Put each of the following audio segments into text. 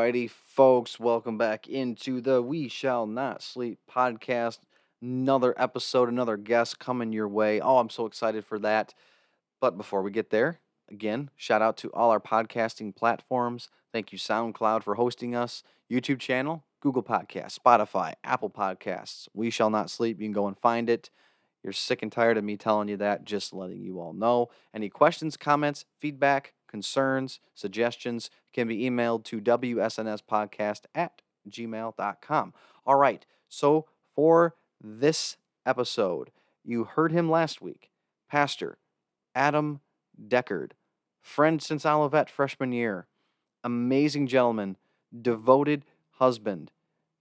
righty, folks. Welcome back into the We Shall Not Sleep podcast. Another episode, another guest coming your way. Oh, I'm so excited for that. But before we get there, again, shout out to all our podcasting platforms. Thank you, SoundCloud, for hosting us. YouTube channel, Google Podcasts, Spotify, Apple Podcasts. We Shall Not Sleep. You can go and find it. You're sick and tired of me telling you that, just letting you all know. Any questions, comments, feedback, concerns, suggestions can be emailed to wsnspodcast@gmail.com. All right, so for this episode, you heard him last week, Pastor Adam Deckard, friend since Olivet freshman year, amazing gentleman, devoted husband,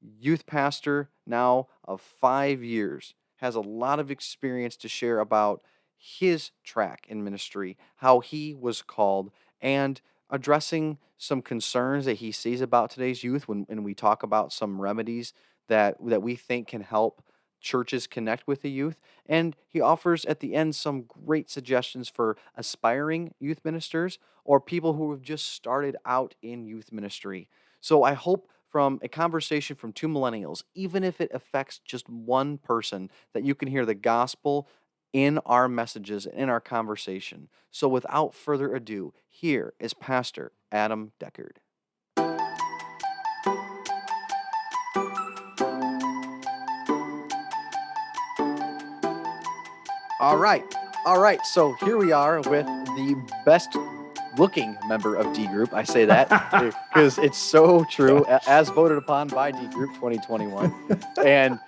youth pastor now of 5 years, has a lot of experience to share about his track in ministry, how he was called, and addressing some concerns that he sees about today's youth when we talk about some remedies that we think can help churches connect with the youth. And he offers at the end some great suggestions for aspiring youth ministers or people who have just started out in youth ministry. So I hope from a conversation from two millennials, even if it affects just one person, that you can hear the gospel in our messages, in our conversation. So without further ado, here is Pastor Adam Deckard. All right. So here we are with the best looking member of D Group. I say that because it's so true, as voted upon by D Group 2021. And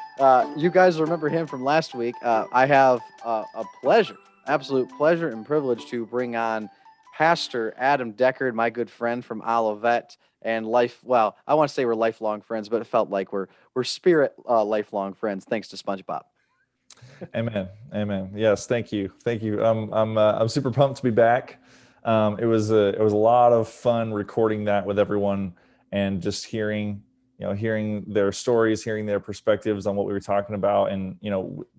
you guys remember him from last week. I have a pleasure, absolute pleasure and privilege to bring on Pastor Adam Deckard, my good friend from Olivet and well, I want to say we're lifelong friends, but it felt like we're spirit lifelong friends, thanks to SpongeBob. Amen. Yes, thank you. I'm super pumped to be back. It was a lot of fun recording that with everyone and just hearing their stories, hearing their perspectives on what we were talking about, and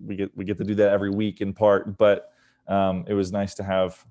we get to do that every week in part. But it was nice to have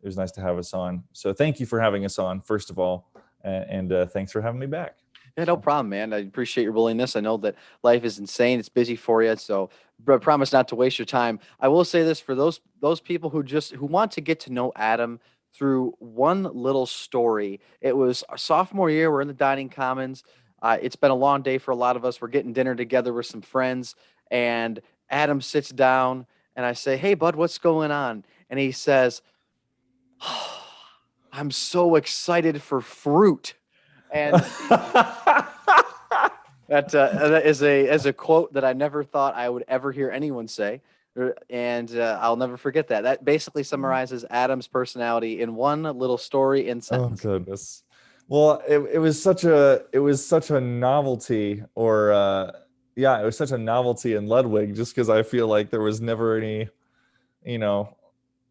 us on. So thank you for having us on, first of all, and thanks for having me back. Yeah, no problem, man. I appreciate your willingness. I know that life is insane. It's busy for you, so but promise not to waste your time. I will say this for those people who want to get to know Adam through one little story. It was our sophomore year. We're in the dining commons. It's been a long day for a lot of us. We're getting dinner together with some friends, and Adam sits down, and I say, "Hey, bud, what's going on?" And he says, "Oh, I'm so excited for fruit." And that is a quote that I never thought I would ever hear anyone say, and I'll never forget that. That basically summarizes Adam's personality in one little story in sentence. Oh goodness. Well, it was such a novelty, it was such a novelty in Ludwig, just because I feel like there was never any,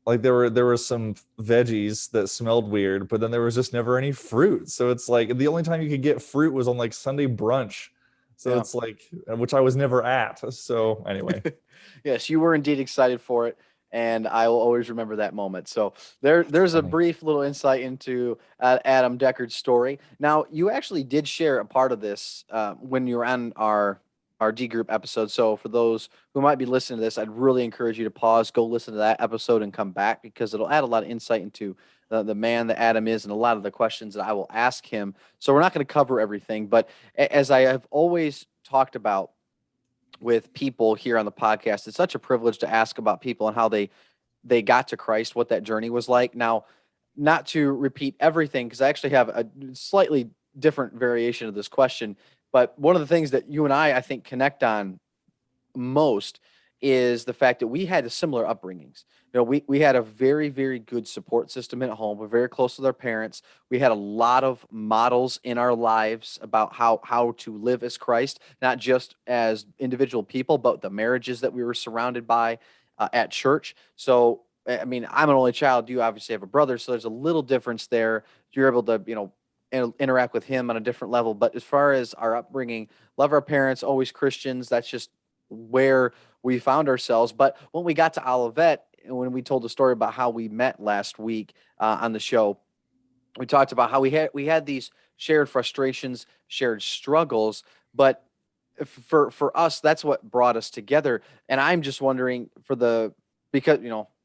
like there were some veggies that smelled weird, but then there was just never any fruit. So it's like the only time you could get fruit was on like Sunday brunch. So Yeah. it's like, which I was never at. So anyway. Yes, you were indeed excited for it, and I will always remember that moment. So there's a brief little insight into Adam Deckard's story. Now, you actually did share a part of this when you were on our D Group episode. So for those who might be listening to this, I'd really encourage you to pause, go listen to that episode, and come back because it'll add a lot of insight into the man that Adam is and a lot of the questions that I will ask him. So we're not going to cover everything, but as I have always talked about with people here on the podcast, it's such a privilege to ask about people and how they got to Christ, what that journey was like. Now, not to repeat everything, because I actually have a slightly different variation of this question, but one of the things that you and I think, connect on most is the fact that we had similar upbringings. We had a very, very good support system at home. We're very close with our parents. We had a lot of models in our lives about how to live as Christ, not just as individual people, but the marriages that we were surrounded by at church. So, I mean, I'm an only child. You obviously have a brother, so there's a little difference there. You're able to, interact with him on a different level. But as far as our upbringing, love our parents, always Christians. That's just where we found ourselves. But when we got to Olivet, and when we told the story about how we met last week on the show, we talked about how we had these shared frustrations, shared struggles, but for us, that's what brought us together. And I'm just wondering because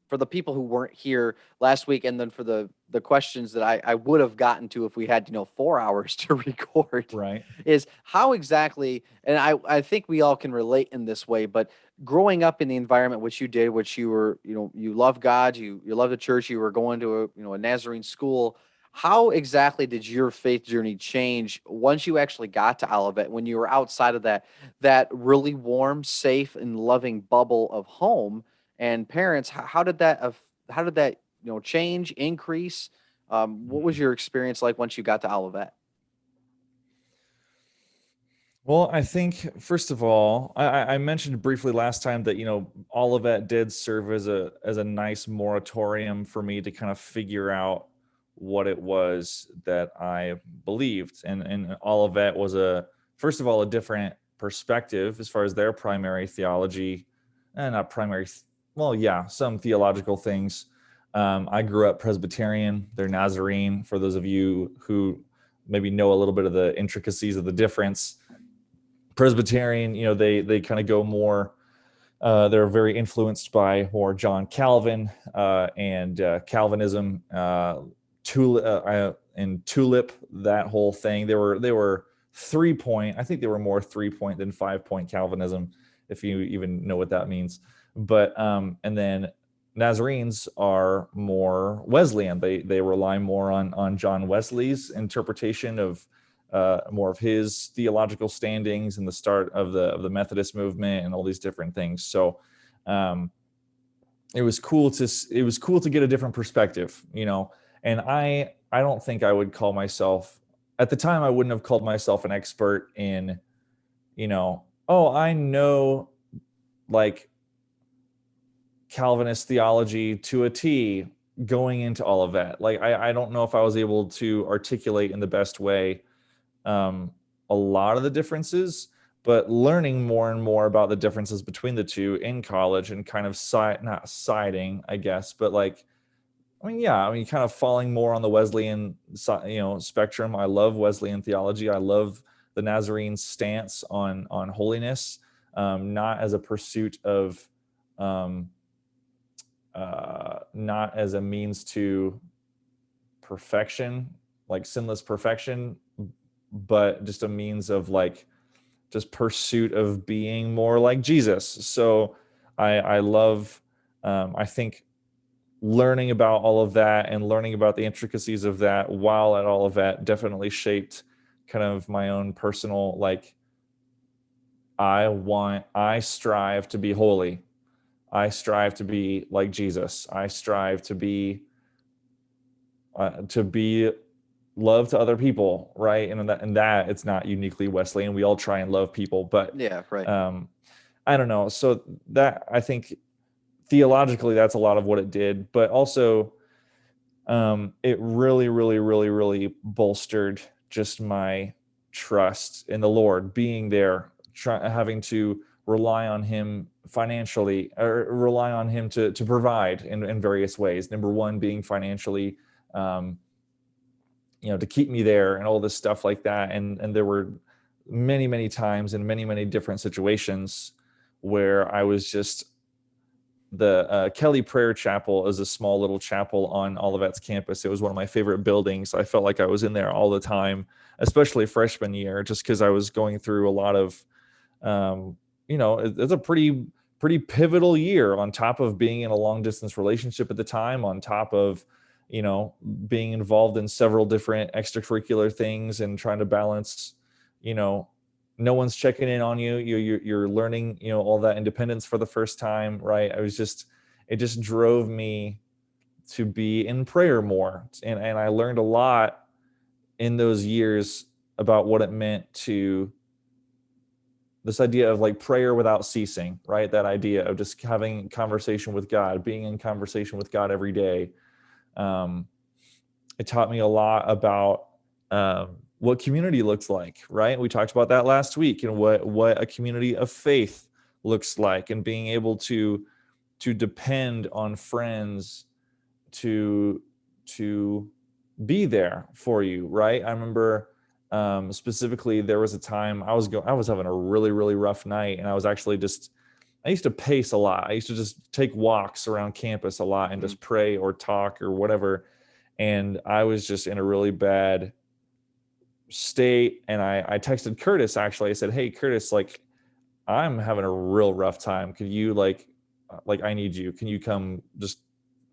for the people who weren't here last week, and then for the questions that I would have gotten to if we had 4 hours to record, Right. is how exactly, and I think we all can relate in this way, but growing up in the environment which you did, which you were, you love God, you love the church, you were going to a Nazarene school. How exactly did your faith journey change once you actually got to Olivet, when you were outside of that really warm, safe, and loving bubble of home and parents? How did that change, increase? What was your experience like once you got to Olivet? Well, I think first of all, I mentioned briefly last time that Olivet did serve as a nice moratorium for me to kind of figure out what it was that I believed, and Olivet was first of all a different perspective as far as their primary theology, and not primary, well, yeah, some theological things. I grew up Presbyterian. They're Nazarene. For those of you who maybe know a little bit of the intricacies of the difference. Presbyterian, they kind of go more. They're very influenced by more John Calvin and Calvinism, and Tulip, that whole thing. They were 3-point. I think they were more 3-point than 5-point Calvinism, if you even know what that means. But and then Nazarenes are more Wesleyan. They rely more on John Wesley's interpretation of more of his theological standings and the start of the Methodist movement and all these different things. So it was cool to get a different perspective, And I don't think I would call myself, at the time I wouldn't have called myself an expert in, oh, I know like Calvinist theology to a T going into all of that. Like I don't know if I was able to articulate in the best way a lot of the differences, but learning more and more about the differences between the two in college and kind of not siding, I guess, but kind of falling more on the Wesleyan spectrum. I love Wesleyan theology. I love the Nazarene stance on holiness, not as a pursuit of, not as a means to perfection, like sinless perfection, but just a means of just pursuit of being more like Jesus. So I love, I think learning about all of that and learning about the intricacies of that while at all of that definitely shaped kind of my own personal, I strive to be holy. I strive to be like Jesus. I strive to be love to other people, right? And that it's not uniquely Wesleyan. We all try and love people, but Yeah, right. I don't know. So that, I think theologically, that's a lot of what it did, but also it really, really, really, really bolstered just my trust in the Lord, being there, having to rely on him financially, or rely on him to provide in various ways. Number one, being financially, to keep me there and all this stuff like that. And there were many, many times in many, many different situations where I was just, the Kelly Prayer Chapel is a small little chapel on Olivet's campus. It was one of my favorite buildings. I felt like I was in there all the time, especially freshman year, just because I was going through a lot of, it's a pretty pivotal year, on top of being in a long distance relationship at the time, on top of, being involved in several different extracurricular things and trying to balance, no one's checking in on you. You're learning, all that independence for the first time, right? It just drove me to be in prayer more. And I learned a lot in those years about what it meant to, this idea of prayer without ceasing, right? That idea of just having conversation with God, being in conversation with God every day. It taught me a lot about what community looks like, right? We talked about that last week, and what a community of faith looks like, and being able to depend on friends to be there for you, right? I remember specifically there was a time I was having a really, really rough night, and I was actually I used to pace a lot. I used to just take walks around campus a lot and just pray or talk or whatever. And I was just in a really bad state. And I texted Curtis, actually. I said, "Hey, Curtis, like, I'm having a real rough time. Could you I need you. Can you come just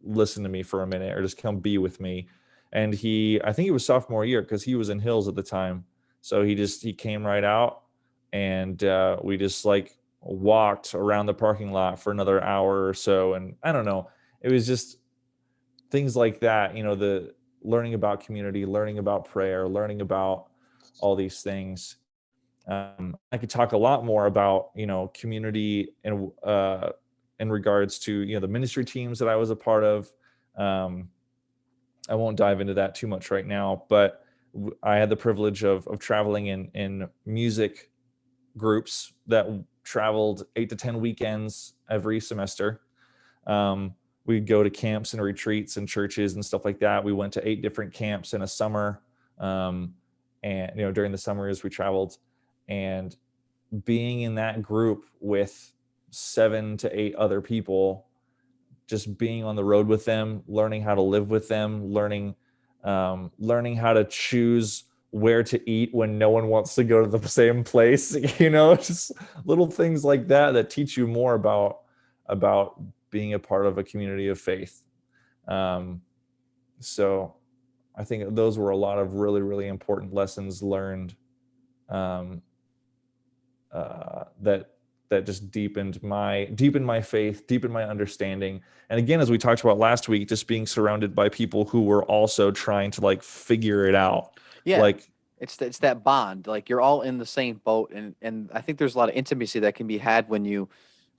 listen to me for a minute, or just come be with me?" And I think it was sophomore year, because he was in Hills at the time. So he came right out, and we just like walked around the parking lot for another hour or so. And I don't know, it was just things like that, the learning about community, learning about prayer, learning about all these things. I could talk a lot more about, community in regards to, the ministry teams that I was a part of. I won't dive into that too much right now, but I had the privilege of traveling in music groups that traveled 8 to 10 weekends every semester. We'd go to camps and retreats and churches and stuff like that. We went to 8 different camps in a summer. And, during the summers we traveled, and being in that group with 7 to 8 other people, just being on the road with them, learning how to live with them, learning how to choose where to eat when no one wants to go to the same place, just little things like that teach you more about being a part of a community of faith. So I think those were a lot of really, really important lessons learned, that just deepened my faith, deepened my understanding. And again, as we talked about last week, just being surrounded by people who were also trying to figure it out. Yeah. It's that bond, like you're all in the same boat. And I think there's a lot of intimacy that can be had when you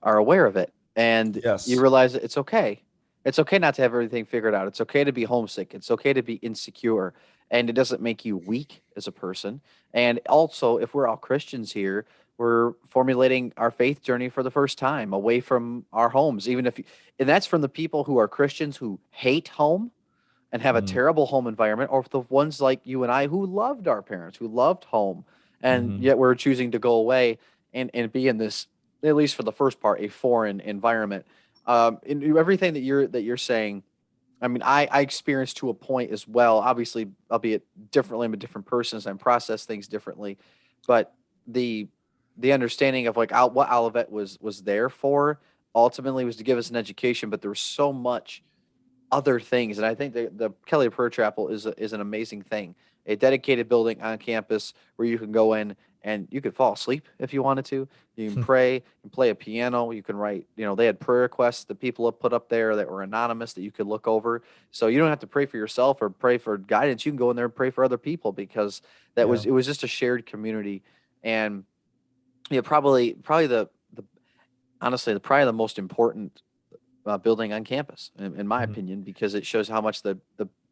are aware of it, and Yes. you realize that it's okay. It's okay not to have everything figured out. It's okay to be homesick. It's okay to be insecure, and it doesn't make you weak as a person. And also, if we're all Christians here, we're formulating our faith journey for the first time away from our homes, and that's from the people who are Christians who hate home and have a terrible home environment, or the ones like you and I who loved our parents, who loved home, and yet we're choosing to go away and be in this, at least for the first part, a foreign environment. In everything that you're saying, I mean, I experienced to a point as well. Obviously, albeit differently, I'm a different person, so I process things differently. But the understanding of what Olivet was there for ultimately was to give us an education, but there was so much other things. And I think the Kelly Prayer Chapel is an amazing thing. A dedicated building on campus where you can go in and you could fall asleep if you wanted to. You can pray, you can play a piano, you can write, they had prayer requests that people have put up there that were anonymous that you could look over. So you don't have to pray for yourself or pray for guidance. You can go in there and pray for other people, because it was just a shared community. And probably the honestly, probably the most important building on campus, in my opinion, because it shows how much the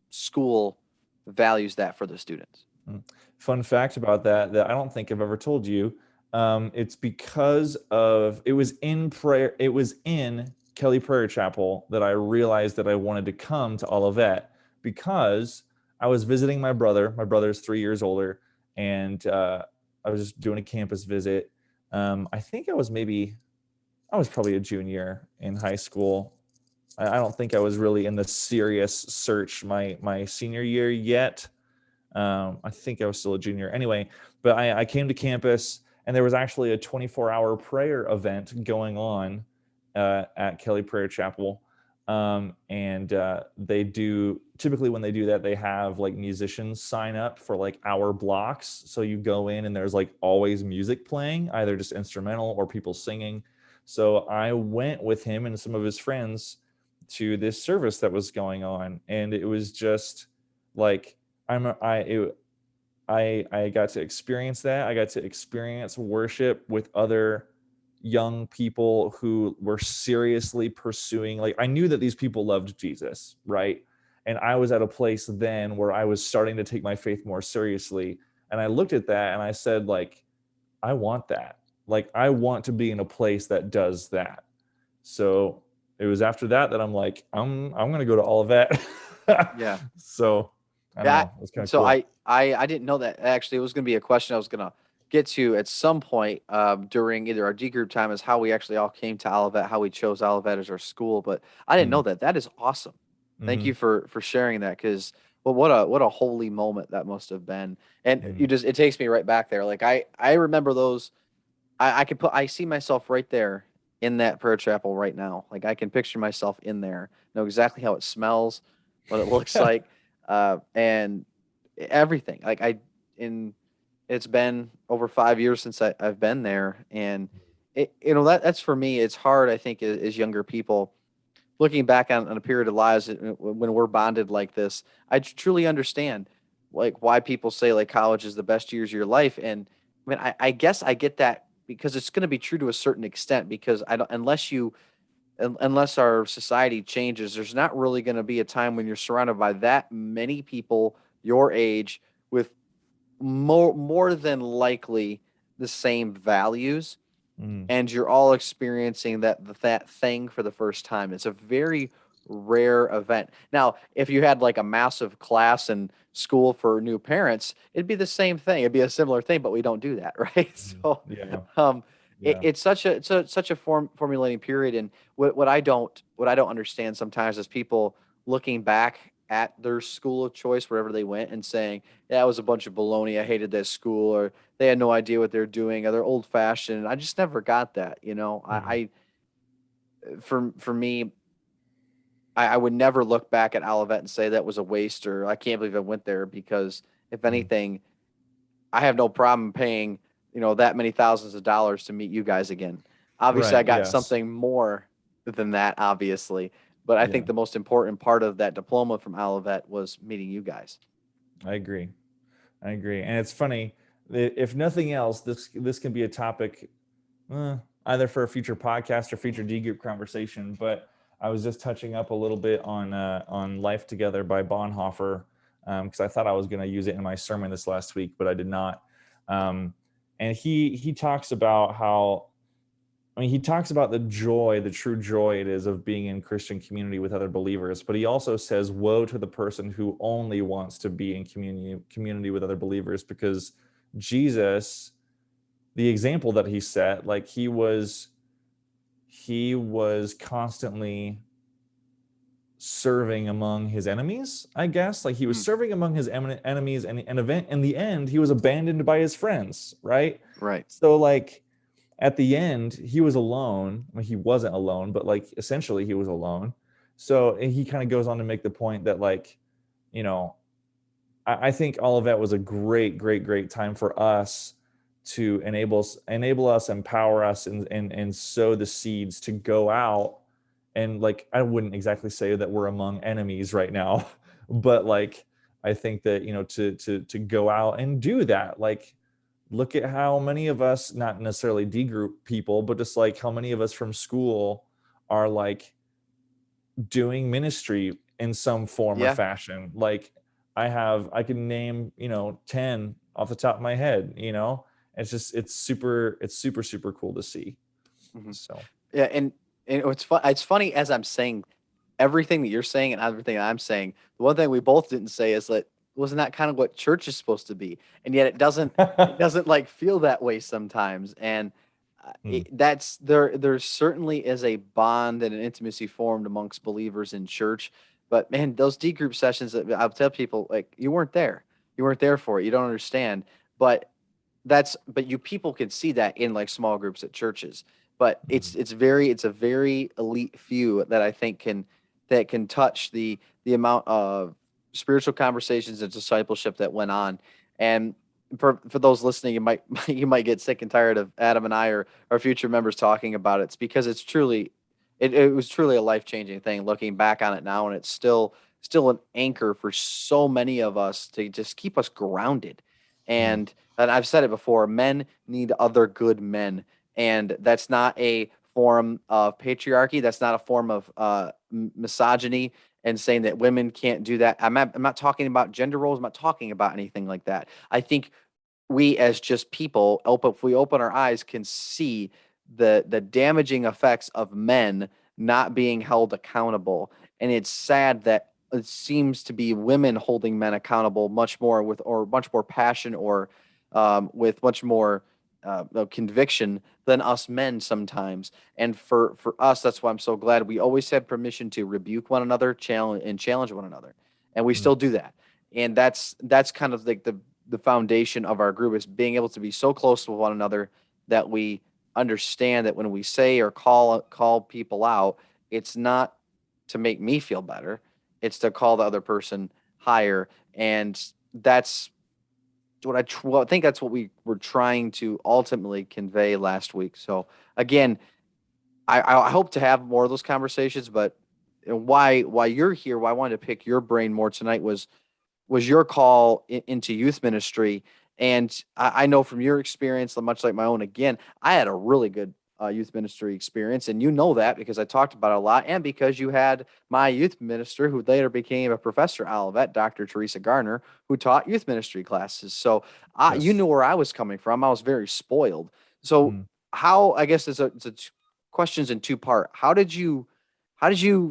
school values that for the students. Fun fact about that I don't think I've ever told you. It's because it was in Kelly Prayer Chapel that I realized that I wanted to come to Olivet, because I was visiting my brother. My brother's 3 years older, and I was just doing a campus visit. I think I was probably a junior in high school. I don't think I was really in the serious search my senior year yet. I think I was still a junior anyway, but I came to campus, and there was actually a 24-hour prayer event going on at Kelly Prayer Chapel. And typically when they do that, they have musicians sign up for hour blocks. So you go in and there's always music playing, either just instrumental or people singing. So I went with him and some of his friends to this service that was going on, and it was just I got to experience that. I got to experience worship with other young people who were seriously pursuing, I knew that these people loved Jesus, right? And I was at a place then where I was starting to take my faith more seriously. And I looked at that and I said, I want that. I want to be in a place that does that. So it was after that I'm going to go to Olivet. Yeah. So I don't Yeah. know. It's kind of So cool. I didn't know that actually. It was going to be a question I was going to get to at some point during either our D group time, is how we actually all came to Olivet, how we chose Olivet as our school. But I didn't know Mm, that. That is awesome. Thank you mm-hmm, for sharing that, because well, what a holy moment that must have been. And mm, you just, it takes me right back there. Like I remember those. I see myself right there in that prayer chapel right now. Like I can picture myself in there, know exactly how it smells, what it looks like, and everything. In it's been over 5 years since I've been there, and that's for me. It's hard, I think, as younger people looking back on a period of lives when we're bonded like this. I truly understand like why people say like college is the best years of your life. And I mean, I guess I get that because it's going to be true to a certain extent, because I don't, unless our society changes, there's not really going to be a time when you're surrounded by that many people your age with more than likely the same values, mm. and you're all experiencing that thing for the first time. It's a very rare event. Now, if you had like a massive class in school for new parents, it'd be the same thing. It'd be a similar thing, but we don't do that, right? Mhm. So, Yeah, um, yeah. it's such a formulating period. And what I don't understand sometimes is people looking back at their school of choice, wherever they went, and saying, "That was a bunch of baloney. I hated that school," or they had no idea what they're doing, or they're old fashioned. I just never got that. Mm, For me, I would never look back at Olivet and say that was a waste, or I can't believe I went there, because if mm. anything, I have no problem paying, that many thousands of dollars to meet you guys again. Obviously, I Right. got Yes. something more than that, obviously, but I Yeah, think the most important part of that diploma from Olivet was meeting you guys. I agree. I agree. And it's funny, if nothing else, this can be a topic, uh, either for a future podcast or future D group conversation. But I was just touching up a little bit on Life Together by Bonhoeffer, because I thought I was going to use it in my sermon this last week, but I did not. Um, and he talks about how, I mean, he talks about the joy, the true joy it is of being in Christian community with other believers. But he also says, woe to the person who only wants to be in community with other believers, because Jesus, the example that he set, like he was constantly serving among his enemies, I guess. Like he was Mm, serving among his enemies, and event in the end, he was abandoned by his friends, right? right. So like at the end, he was alone. I mean, he wasn't alone, but like essentially he was alone. So he kind of goes on to make the point that like, you know, I think all of that was a great, great, great time for us to enable us, empower us, and sow the seeds to go out. And like, I wouldn't exactly say that we're among enemies right now, but like, I think that, to go out and do that. Like, look at how many of us, not necessarily D group people, but just like how many of us from school are like doing ministry in some form or Yeah. fashion. Like I can name, 10 off the top of my head. It's super cool to see. Mhm. So, Yeah, and it's funny as I'm saying everything that you're saying and everything I'm saying. The one thing we both didn't say is that, wasn't that kind of what church is supposed to be? And yet it doesn't like feel that way sometimes. And Hmm, that's there certainly is a bond and an intimacy formed amongst believers in church. But man, those D group sessions, that I'll tell people, like, you weren't there. You weren't there for it. You don't understand. But but you people can see that in like small groups at churches. But hmm, it's a very elite few that I think can touch the amount of spiritual conversations and discipleship that went on. And for those listening, you might you might get sick and tired of Adam and I, or our future members, talking about it. It's because it was truly a life-changing thing looking back on it now, and it's still an anchor for so many of us to just keep us grounded. hmm, And I've said it before, men need other good men. And that's not a form of patriarchy. That's not a form of misogyny and saying that women can't do that. I'm not talking about gender roles. I'm not talking about anything like that. I think we as just people, if we open our eyes, can see the damaging effects of men not being held accountable. And it's sad that it seems to be women holding men accountable much more or much more passion, or with much more conviction than us men sometimes. And for us, that's why I'm so glad we always had permission to rebuke one another, challenge one another, and we Mm, still do that. And that's kind of like the foundation of our group, is being able to be so close with one another that we understand that when we say or call people out, it's not to make me feel better. It's to call the other person higher. And that's well, I think that's what we were trying to ultimately convey last week. So again, I hope to have more of those conversations, but why you're here, why I wanted to pick your brain more tonight was your call into youth ministry. And I know from your experience, much like my own, again, I had a really good youth ministry experience. And you know that because I talked about it a lot, and because you had my youth minister who later became a professor at Olivet, Dr. Teresa Garner, who taught youth ministry classes. So you yes. knew where I was coming from. I was very spoiled. So Mm. how, I guess questions in two-part. How did you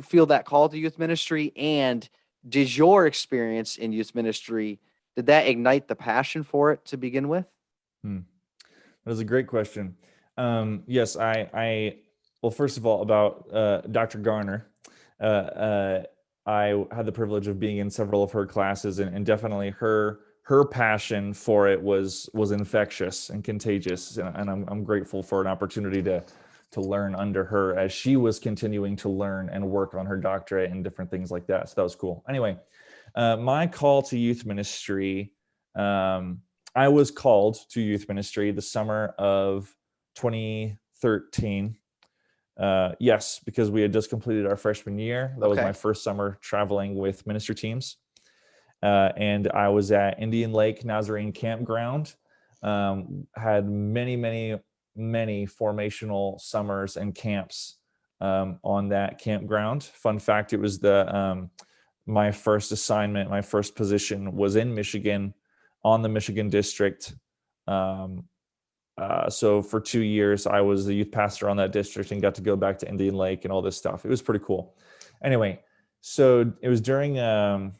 feel that call to youth ministry, and did your experience in youth ministry, did that ignite the passion for it to begin with? Mm. That was a great question. Yes, well, first of all, about Dr. Garner, uh, uh, I had the privilege of being in several of her classes, and definitely her passion for it was infectious and contagious, and I'm grateful for an opportunity to learn under her as she was continuing to learn and work on her doctorate and different things like that. So that was cool. Anyway, my call to youth ministry. I was called to youth ministry the summer of 2013. Yes, because we had just completed our freshman year. That was my Okay. first summer traveling with ministry teams. And I was at Indian Lake Nazarene Campground. Had many formational summers and camps on that campground. Fun fact, it was my first assignment, my first position was in Michigan on the Michigan district. Um, so for 2 years, I was the youth pastor on that district and got to go back to Indian Lake and all this stuff. It was pretty cool. Anyway, so it was during a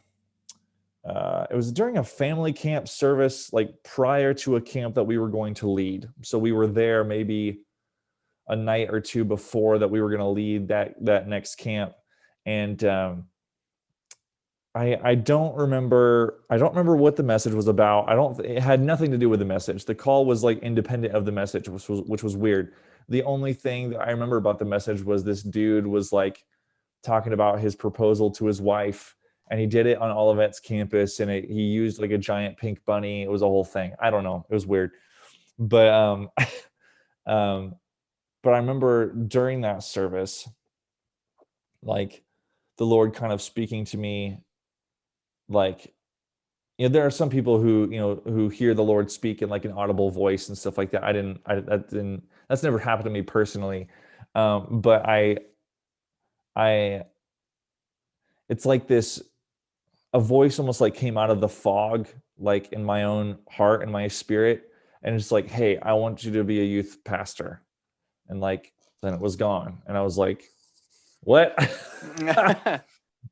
family camp service, like prior to a camp that we were going to lead. So we were there maybe a night or two before that we were going to lead that next camp. And I don't remember what the message was about. It had nothing to do with the message. The call was like independent of the message, which was weird. The only thing that I remember about the message was this dude was like talking about his proposal to his wife, and he did it on Olivet's campus, and he used like a giant pink bunny. It was a whole thing. I don't know. It was weird. But um but I remember during that service, like the Lord kind of speaking to me, like, there are some people who hear the Lord speak in like an audible voice and stuff like that. That's never happened to me personally. But I, it's like a voice almost like came out of the fog, like in my own heart and my spirit. And it's like, hey, I want you to be a youth pastor. And like, then it was gone. And I was like, what?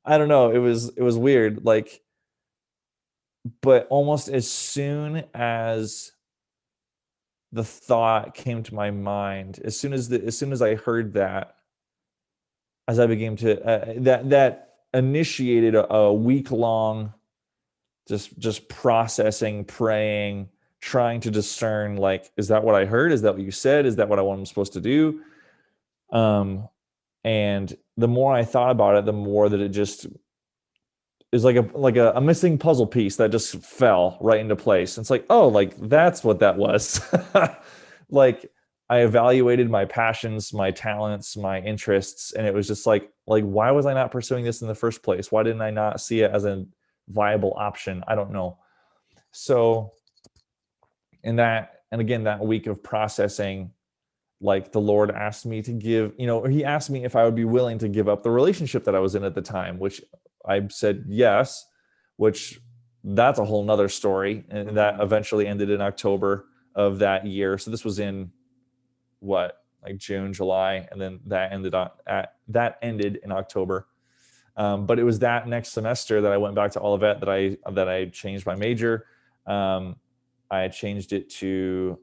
I don't know. It was weird. Like, but almost as soon as the thought came to my mind, as soon as I heard that, as I began to that initiated a week long just processing, praying, trying to discern, like, is that what I heard? Is that what you said? Is that what I'm supposed to do? And the more I thought about it, the more that it just is like a missing puzzle piece that just fell right into place. It's like, oh, like that's what that was. Like, I evaluated my passions, my talents, my interests, and it was just like why was I not pursuing this in the first place? Why didn't I not see it as a viable option? I don't know. So and again, that week of processing, like the Lord asked me to he asked me if I would be willing to give up the relationship that I was in at the time, which I said yes, which that's a whole nother story. And that eventually ended in October of that year. So this was in like June, July, and then that ended in October. But it was that next semester that I went back to Olivet that I changed my major. I changed it to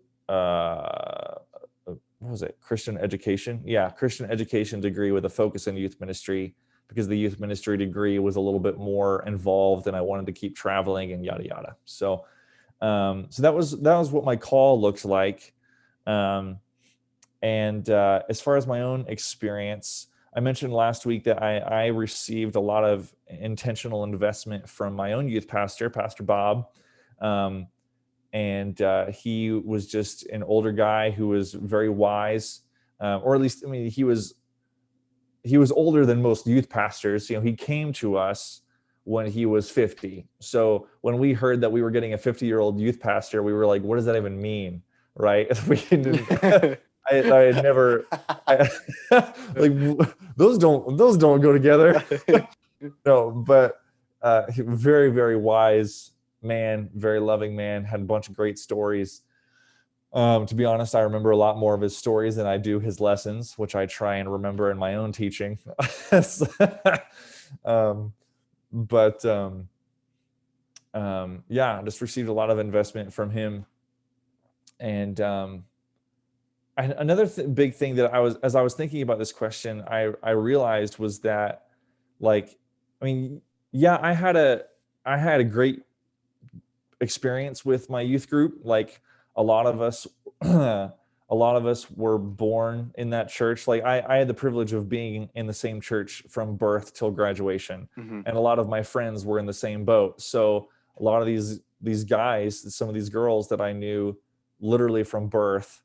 what was it? Christian education. Yeah, Christian education degree with a focus in youth ministry, because the youth ministry degree was a little bit more involved, and I wanted to keep traveling and yada yada. So, so that was what my call looked like. And as far as my own experience, I mentioned last week that I received a lot of intentional investment from my own youth pastor, Pastor Bob. And he was just an older guy who was very wise, or at least, I mean, he was older than most youth pastors. He came to us when he was 50. So when we heard that we were getting a 50-year-old youth pastor, we were like, what does that even mean? Right? We didn't, I had never, like, those don't go together. No, but very, very wise man, very loving man, had a bunch of great stories. To be honest, I remember a lot more of his stories than I do his lessons, which I try and remember in my own teaching. Yeah, I just received a lot of investment from him. And another big thing that as I was thinking about this question, I realized was that, like, I mean, yeah, I had a great experience with my youth group. Like, a lot of us were born in that church. Like, I had the privilege of being in the same church from birth till graduation. Mm-hmm. And a lot of my friends were in the same boat. So a lot of these guys, some of these girls that I knew literally from birth,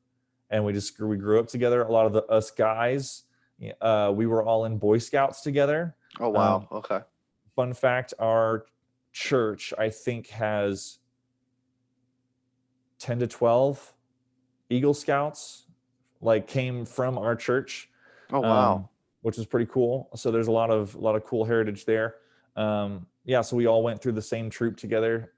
and we grew up together. A lot of us guys, we were all in Boy Scouts together. Oh, wow. Okay. Fun fact, our church, I think, has 10 to 12 Eagle Scouts, like, came from our church. Oh, wow. Which is pretty cool. So there's a lot of cool heritage there. Yeah, so we all went through the same troop together.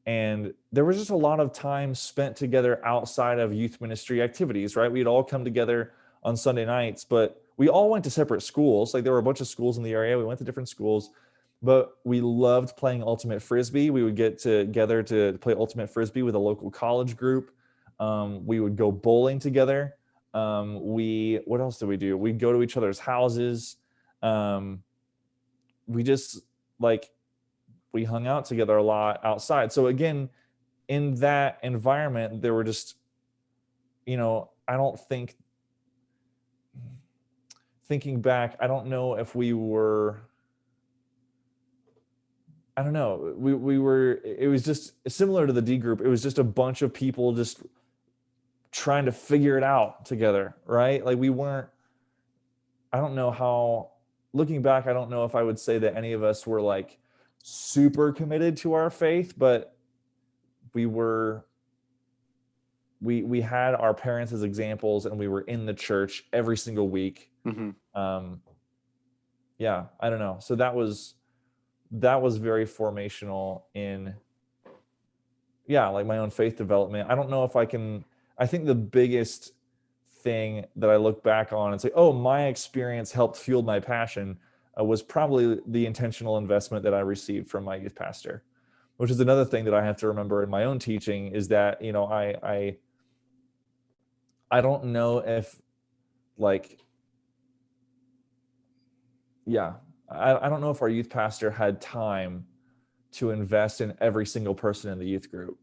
And there was just a lot of time spent together outside of youth ministry activities, right? We'd all come together on Sunday nights, but we all went to separate schools. Like, there were a bunch of schools in the area. We went to different schools, but we loved playing Ultimate Frisbee. We would get together to play Ultimate Frisbee with a local college group. We would go bowling together. What else did we do? We'd go to each other's houses. We just, like, we hung out together a lot outside. So again, in that environment, there were just, I don't think, thinking back, I don't know if we were, I don't know. We were, it was just similar to the D group. It was just a bunch of people just trying to figure it out together, right? Like, we weren't, I don't know how, looking back, I don't know if I would say that any of us were, like, super committed to our faith, but we had our parents as examples, and we were in the church every single week. Mm-hmm. Yeah, I don't know. So that was very formational in, like, my own faith development. I don't know if I think the biggest thing that I look back on and say, oh, my experience helped fuel my passion, was probably the intentional investment that I received from my youth pastor, which is another thing that I have to remember in my own teaching, is that, I don't know if, like, yeah, I don't know if our youth pastor had time to invest in every single person in the youth group,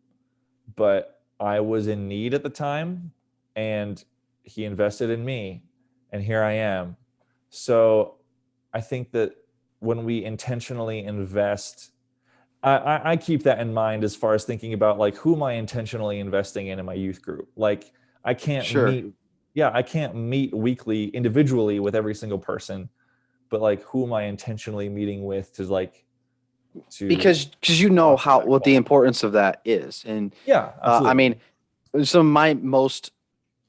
but I was in need at the time, and he invested in me, and here I am. So I think that when we intentionally invest, I keep that in mind as far as thinking about, like, who am I intentionally investing in my youth group? Like, I can't meet weekly individually with every single person, but, like, who am I intentionally meeting with because what the importance of that is. And yeah, absolutely. I mean, some of my most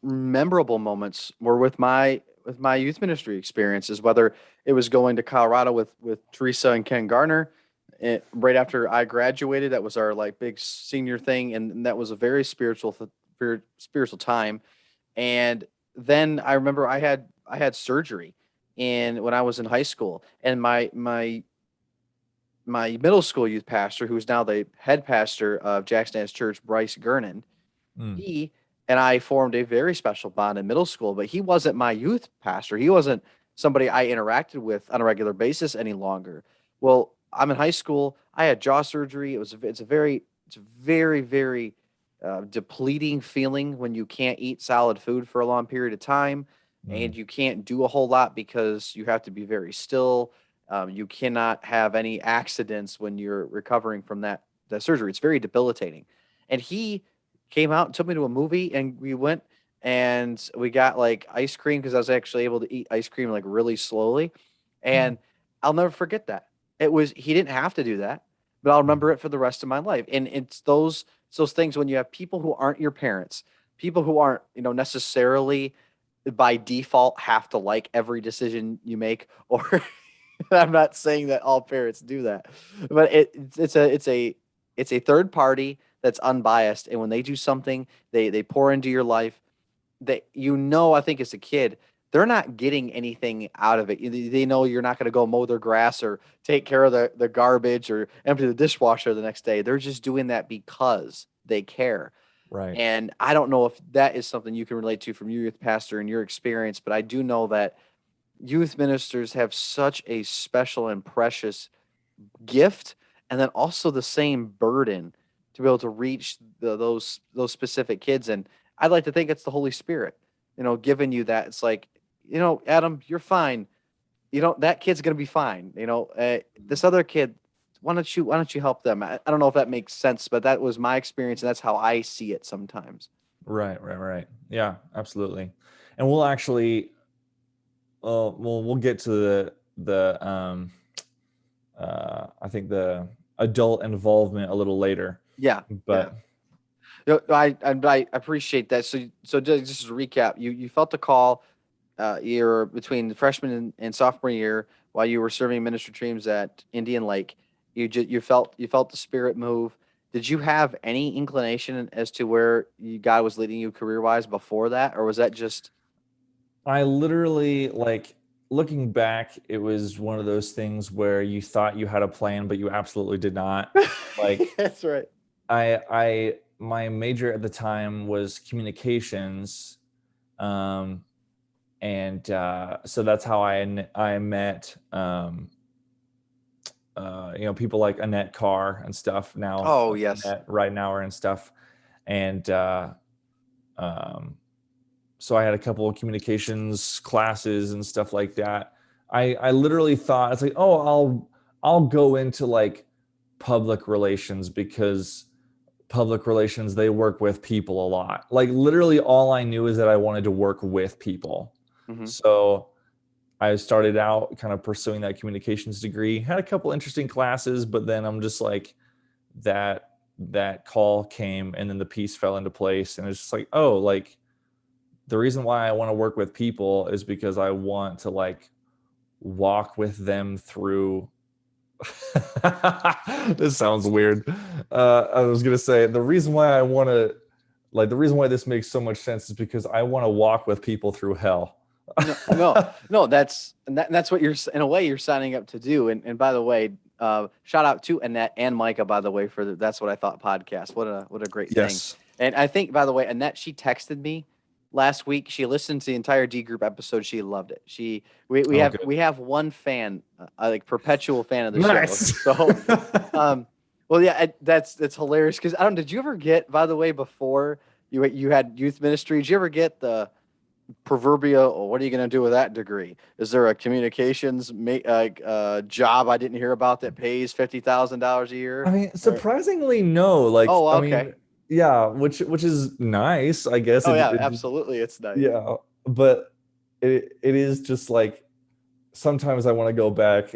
memorable moments were with my youth ministry experiences, whether it was going to Colorado with Teresa and Ken Garner, right after I graduated. That was our, like, big senior thing, and that was a very spiritual time. And then I remember I had surgery, when I was in high school, and my middle school youth pastor, who's now the head pastor of Jackson Nazarene Church, Bryce Gernon, Mm, he and I formed a very special bond in middle school, but he wasn't my youth pastor. He wasn't somebody I interacted with on a regular basis any longer. Well, I'm in high school. I had jaw surgery. It's a very depleting feeling when you can't eat solid food for a long period of time, mm, and you can't do a whole lot because you have to be very still. You cannot have any accidents when you're recovering from that surgery. It's very debilitating. And he came out and took me to a movie, and we went and we got like ice cream because I was actually able to eat ice cream like really slowly. mm, And I'll never forget that. He didn't have to do that, but I'll mm. remember it for the rest of my life. And it's those things when you have people who aren't your parents, people who aren't, necessarily by default have to like every decision you make, or I'm not saying that all parents do that, but it's a third party that's unbiased, and when they do something, they pour into your life. I think as a kid, they're not getting anything out of it. They know you're not going to go mow their grass or take care of the garbage or empty the dishwasher the next day. They're just doing that because they care. Right. And I don't know if that is something you can relate to from your youth pastor and your experience, but I do know that youth ministers have such a special and precious gift, and then also the same burden to be able to reach those specific kids. And I'd like to think it's the Holy Spirit, giving you that. It's like, Adam, you're fine. That kid's gonna be fine. This other kid, why don't you help them? I don't know if that makes sense, but that was my experience, and that's how I see it sometimes. Right. Yeah, absolutely. And we'll actually, we'll get to the I think the adult involvement a little later, Yeah, yeah. but I appreciate that. So just to recap, you felt the call year between the freshman and sophomore year while you were serving ministry teams at Indian Lake. You felt the Spirit move. Did you have any inclination as to where God was leading you career wise before that, or was that just? I literally, like, looking back, it was one of those things where you thought you had a plan, but you absolutely did not. Like, That's right. my major at the time was communications, um, and so that's how I met, people like Annette Carr and stuff. Now Oh yes. Annette right now are and stuff, and um, so I had a couple of communications classes and stuff like that. I literally thought, it's like, oh, I'll go into like public relations, because public relations, they work with people a lot. Like, literally all I knew is that I wanted to work with people. Hmm. So I started out kind of pursuing that communications degree, had a couple interesting classes, but then I'm just like, that call came, and then the piece fell into place, and it's just like, oh, like, the reason why I want to work with people is because I want to, like, walk with them through. This sounds weird. I was gonna say, the reason why I want to, like, the reason why this makes so much sense is because I want to walk with people through hell. No. That's what in a way you're signing up to do. And by the way, shout out to Annette and Micah, by the way, for the That's What I Thought podcast. What a great thing. Yes. And I think, by the way, Annette, she texted me last week. She listened to the entire D group episode. She loved it. We Oh, have good. we have one fan, like perpetual fan of the show. Nice. So, well, yeah, that's hilarious. Because I don't. Did you ever get, by the way, before you had youth ministry? Did you ever get the proverbial, oh, what are you going to do with that degree? Is there a communications job I didn't hear about that pays $50,000 a I year? mean, surprisingly, no. Like, Oh, I okay. mean, yeah, which is nice, I guess. Oh, It, yeah, it just, absolutely. It's nice. yeah, but it is just like, sometimes I want to go back.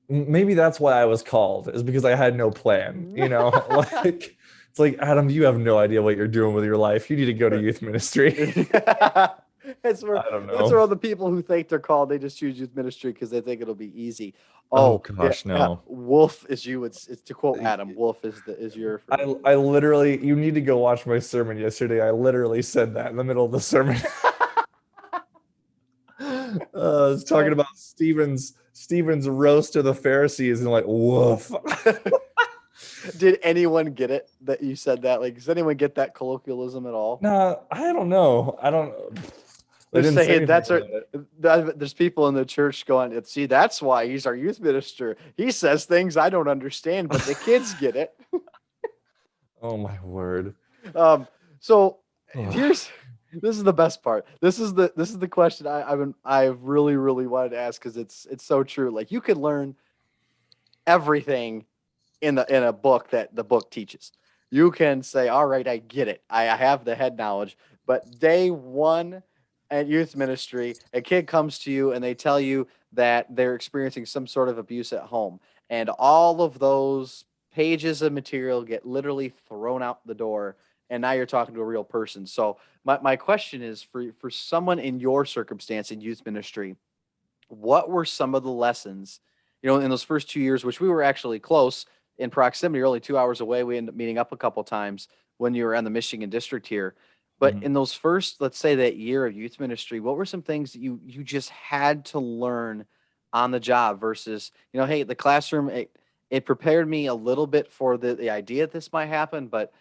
Maybe that's why I was called, is because I had no plan, like, it's like, Adam, you have no idea what you're doing with your life. You need to go to youth ministry. That's where I don't that's know. where all the people who think they're called, they just choose youth ministry because they think it'll be easy. Oh Oh, yeah, gosh, no. wolf, as you would, it's to quote Adam, wolf is your. I literally, you need to go watch my sermon yesterday. I literally said that in the middle of the sermon. It's talking about Stephen's roast of the Pharisees, and like, woof. Did anyone get it that you said that? Like, does anyone get that colloquialism at all? No, I don't know. They They're didn't say saying anything that's our. about it. There's people in the church going, see, that's why he's our youth minister. He says things I don't understand, but the kids get it. Oh my word. So this is the best part. This is the question I've really wanted to ask, because it's so true. Like, you could learn everything in a book that the book teaches. You can say, all right, I get it. I have the head knowledge. But day one at youth ministry, a kid comes to you and they tell you that they're experiencing some sort of abuse at home. And all of those pages of material get literally thrown out the door. And now you're talking to a real person. So my question is, for someone in your circumstance in youth ministry, what were some of the lessons, in those first 2 years, which we were actually close in proximity, only 2 hours away. We ended up meeting up a couple times when you were on the Michigan district here. But Mhm. in those first, let's say, that year of youth ministry, what were some things that you just had to learn on the job versus, hey, the classroom, it prepared me a little bit for the idea that this might happen, but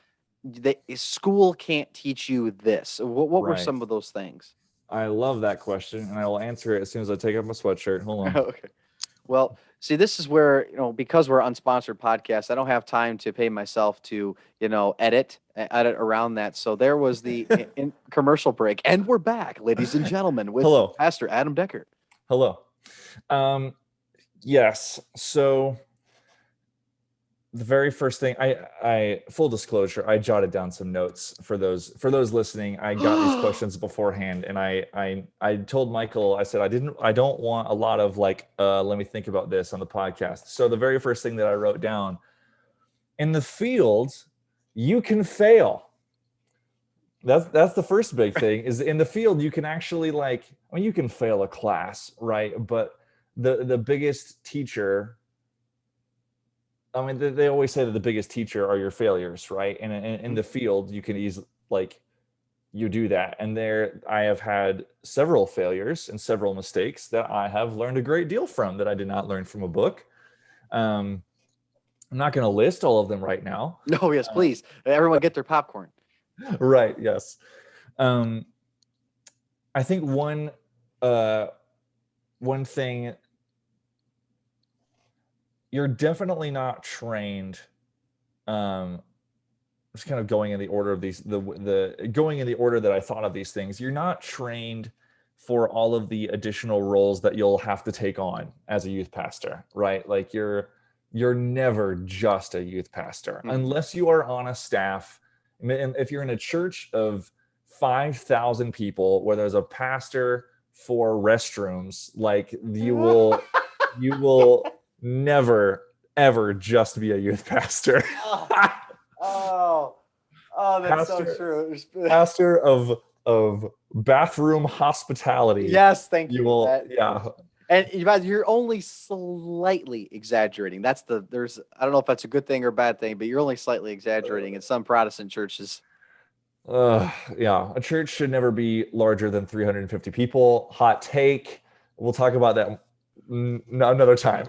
school can't teach you this. What were Right. some of those things? I love that question, and I will answer it as soon as I take off my sweatshirt. Hold on. Okay. Well, see, this is where, because we're an unsponsored podcast, I don't have time to pay myself to, edit around that. So there was the commercial break, and we're back, ladies and gentlemen, with Hello. Pastor Adam Deckard. Hello. Yes. So the very first thing, I full disclosure, I jotted down some notes for those listening. I got these questions beforehand, and I told Michael, I said I don't want a lot of like let me think about this on the podcast. So the very first thing that I wrote down, in the field, you can fail. That's the first big thing, is in the field you can actually, like, you can fail a class, right? But the biggest teacher, they always say that the biggest teacher are your failures, right? And in the field, you can easily, like, you do that. And there, I have had several failures and several mistakes that I have learned a great deal from, that I did not learn from a book. I'm not going to list all of them right now. No, yes, please. Everyone get their popcorn. Right. Yes. I think one thing, you're definitely not trained. Just kind of going in the order of these, going in the order that I thought of these things. You're not trained for all of the additional roles that you'll have to take on as a youth pastor, right? Like, you're never just a youth pastor unless you are on a staff. And if you're in a church of 5,000 people where there's a pastor for restrooms, like, you will never ever just be a youth pastor. Oh, that's so true. Pastor of bathroom hospitality. Yes, thank you. You will, yeah. And you're only slightly exaggerating. I don't know if that's a good thing or a bad thing, but you're only slightly exaggerating in some Protestant churches. Yeah, a church should never be larger than 350 people. Hot take. We'll talk about that another time.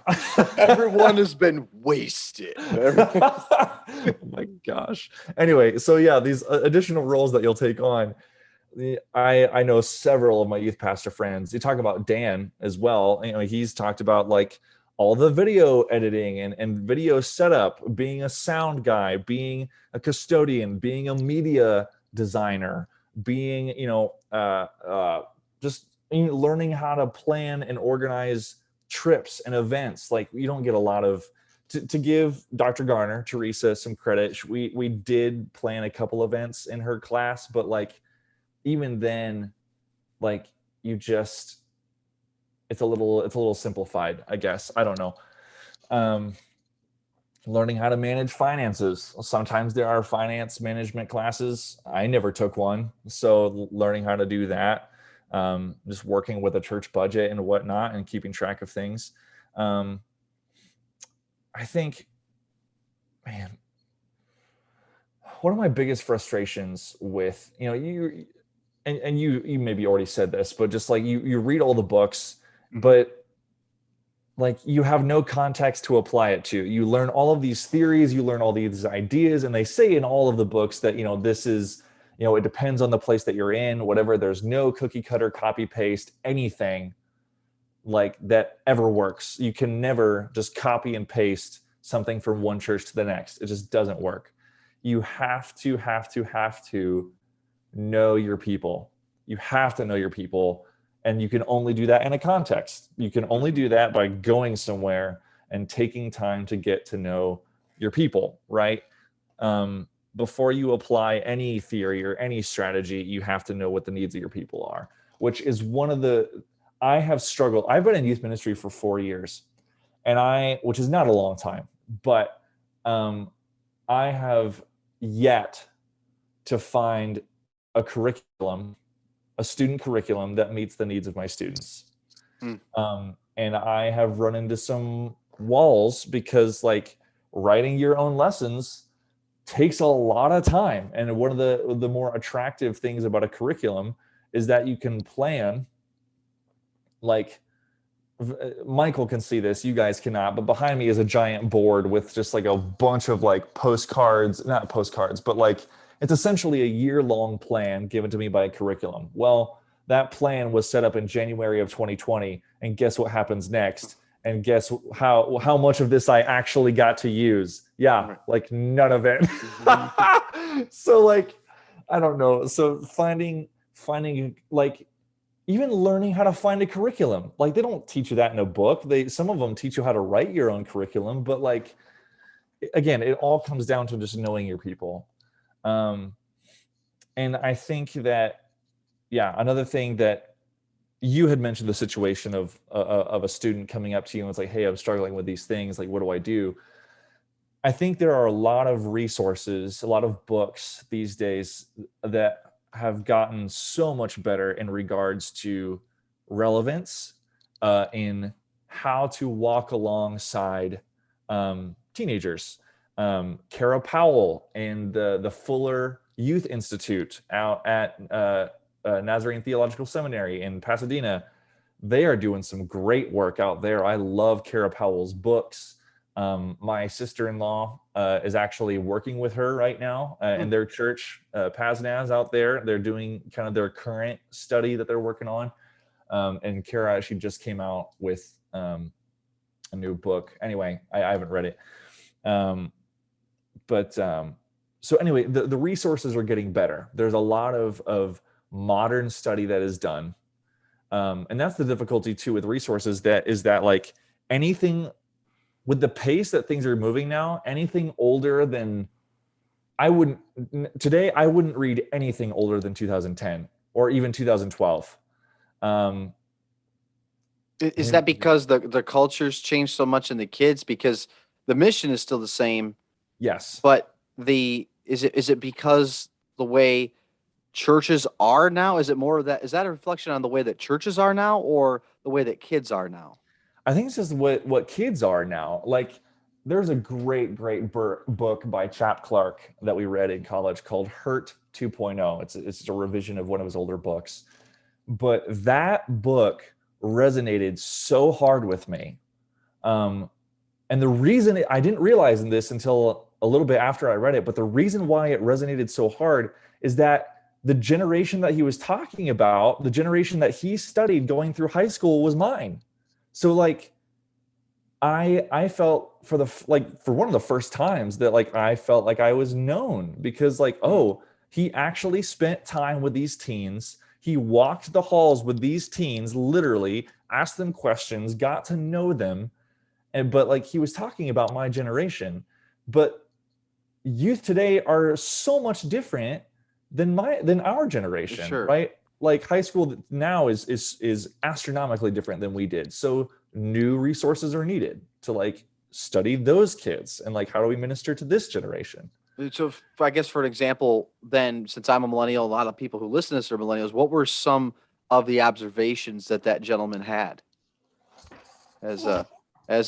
Everyone has been wasted. Oh my gosh. Anyway, so yeah, these additional roles that you'll take on. I know several of my youth pastor friends. You talk about Dan as well. He's talked about, like, all the video editing and video setup, being a sound guy, being a custodian, being a media designer, being, just learning how to plan and organize trips and events. Like, you don't get a lot of, to give Dr. Garner, Teresa, some credit. We did plan a couple events in her class, but, like, even then, like, it's a little simplified, I guess. I don't know. Learning how to manage finances. Sometimes there are finance management classes. I never took one. So learning how to do that, just working with a church budget and whatnot, and keeping track of things. I think, man, one of my biggest frustrations with, and you maybe already said this, but just like you read all the books, Mhm. but like you have no context to apply it to. You learn all of these theories, you learn all these ideas, and they say in all of the books that, this is, it depends on the place that you're in, whatever. There's no cookie cutter, copy paste, anything like that ever works. You can never just copy and paste something from one church to the next. It just doesn't work. You have to know your people. You have to know your people. And you can only do that in a context. You can only do that by going somewhere and taking time to get to know your people, right? Before you apply any theory or any strategy, you have to know what the needs of your people are, which is one of the, I have struggled. I've been in youth ministry for 4 years, which is not a long time, but I have yet to find a student curriculum that meets the needs of my students. And I have run into some walls because like writing your own lessons takes a lot of time. And one of the more attractive things about a curriculum is that you can plan, like Michael can see this, you guys cannot, but behind me is a giant board with just like a bunch of like not postcards, but like it's essentially a year-long plan given to me by a curriculum. Well, that plan was set up in January of 2020, and guess what happens next? And guess how much of this I actually got to use? Yeah, like none of it. So like, I don't know. So finding like, even learning how to find a curriculum, like they don't teach you that in a book. Some of them teach you how to write your own curriculum, but like, again, it all comes down to just knowing your people. And I think that, another thing that you had mentioned, the situation of a student coming up to you and was like, hey, I'm struggling with these things. Like, what do I do? I think there are a lot of resources, a lot of books these days that have gotten so much better in regards to relevance, in how to walk alongside teenagers. Kara Powell and the Fuller Youth Institute out at Nazarene Theological Seminary in Pasadena, they are doing some great work out there. I love Kara Powell's books. My sister-in-law is actually working with her right now in their church, Pasnaz out there. They're doing kind of their current study that they're working on. And Kara actually just came out with a new book. Anyway, I haven't read it. So anyway, the resources are getting better. There's a lot of modern study that is done. And that's the difficulty too with resources, that like anything with the pace that things are moving now, anything older than I wouldn't read anything older than 2010 or even 2012. Is that because the culture's changed so much in the kids? Because the mission is still the same. Yes. But is it because the way churches are now? Is it more of that? Is that a reflection on the way that churches are now, or the way that kids are now? I think it's just what kids are now. Like, there's a great book by Chap Clark that we read in college called Hurt 2.0. It's a revision of one of his older books. But that book resonated so hard with me. And the reason I didn't realize this until a little bit after I read it, but the reason why it resonated so hard is that the generation that he was talking about, the generation that he studied going through high school, was mine. So like, I felt for one of the first times that like I felt like I was known, because like, oh, he actually spent time with these teens. He walked the halls with these teens, literally asked them questions, got to know them. But like, he was talking about my generation. But youth today are so much different than our generation, Sure. right? Like, high school now is astronomically different than we did. So new resources are needed to like study those kids, and like, how do we minister to this generation? So I guess, for an example, then, since I'm a millennial, a lot of people who listen to this are millennials. What were some of the observations that gentleman had as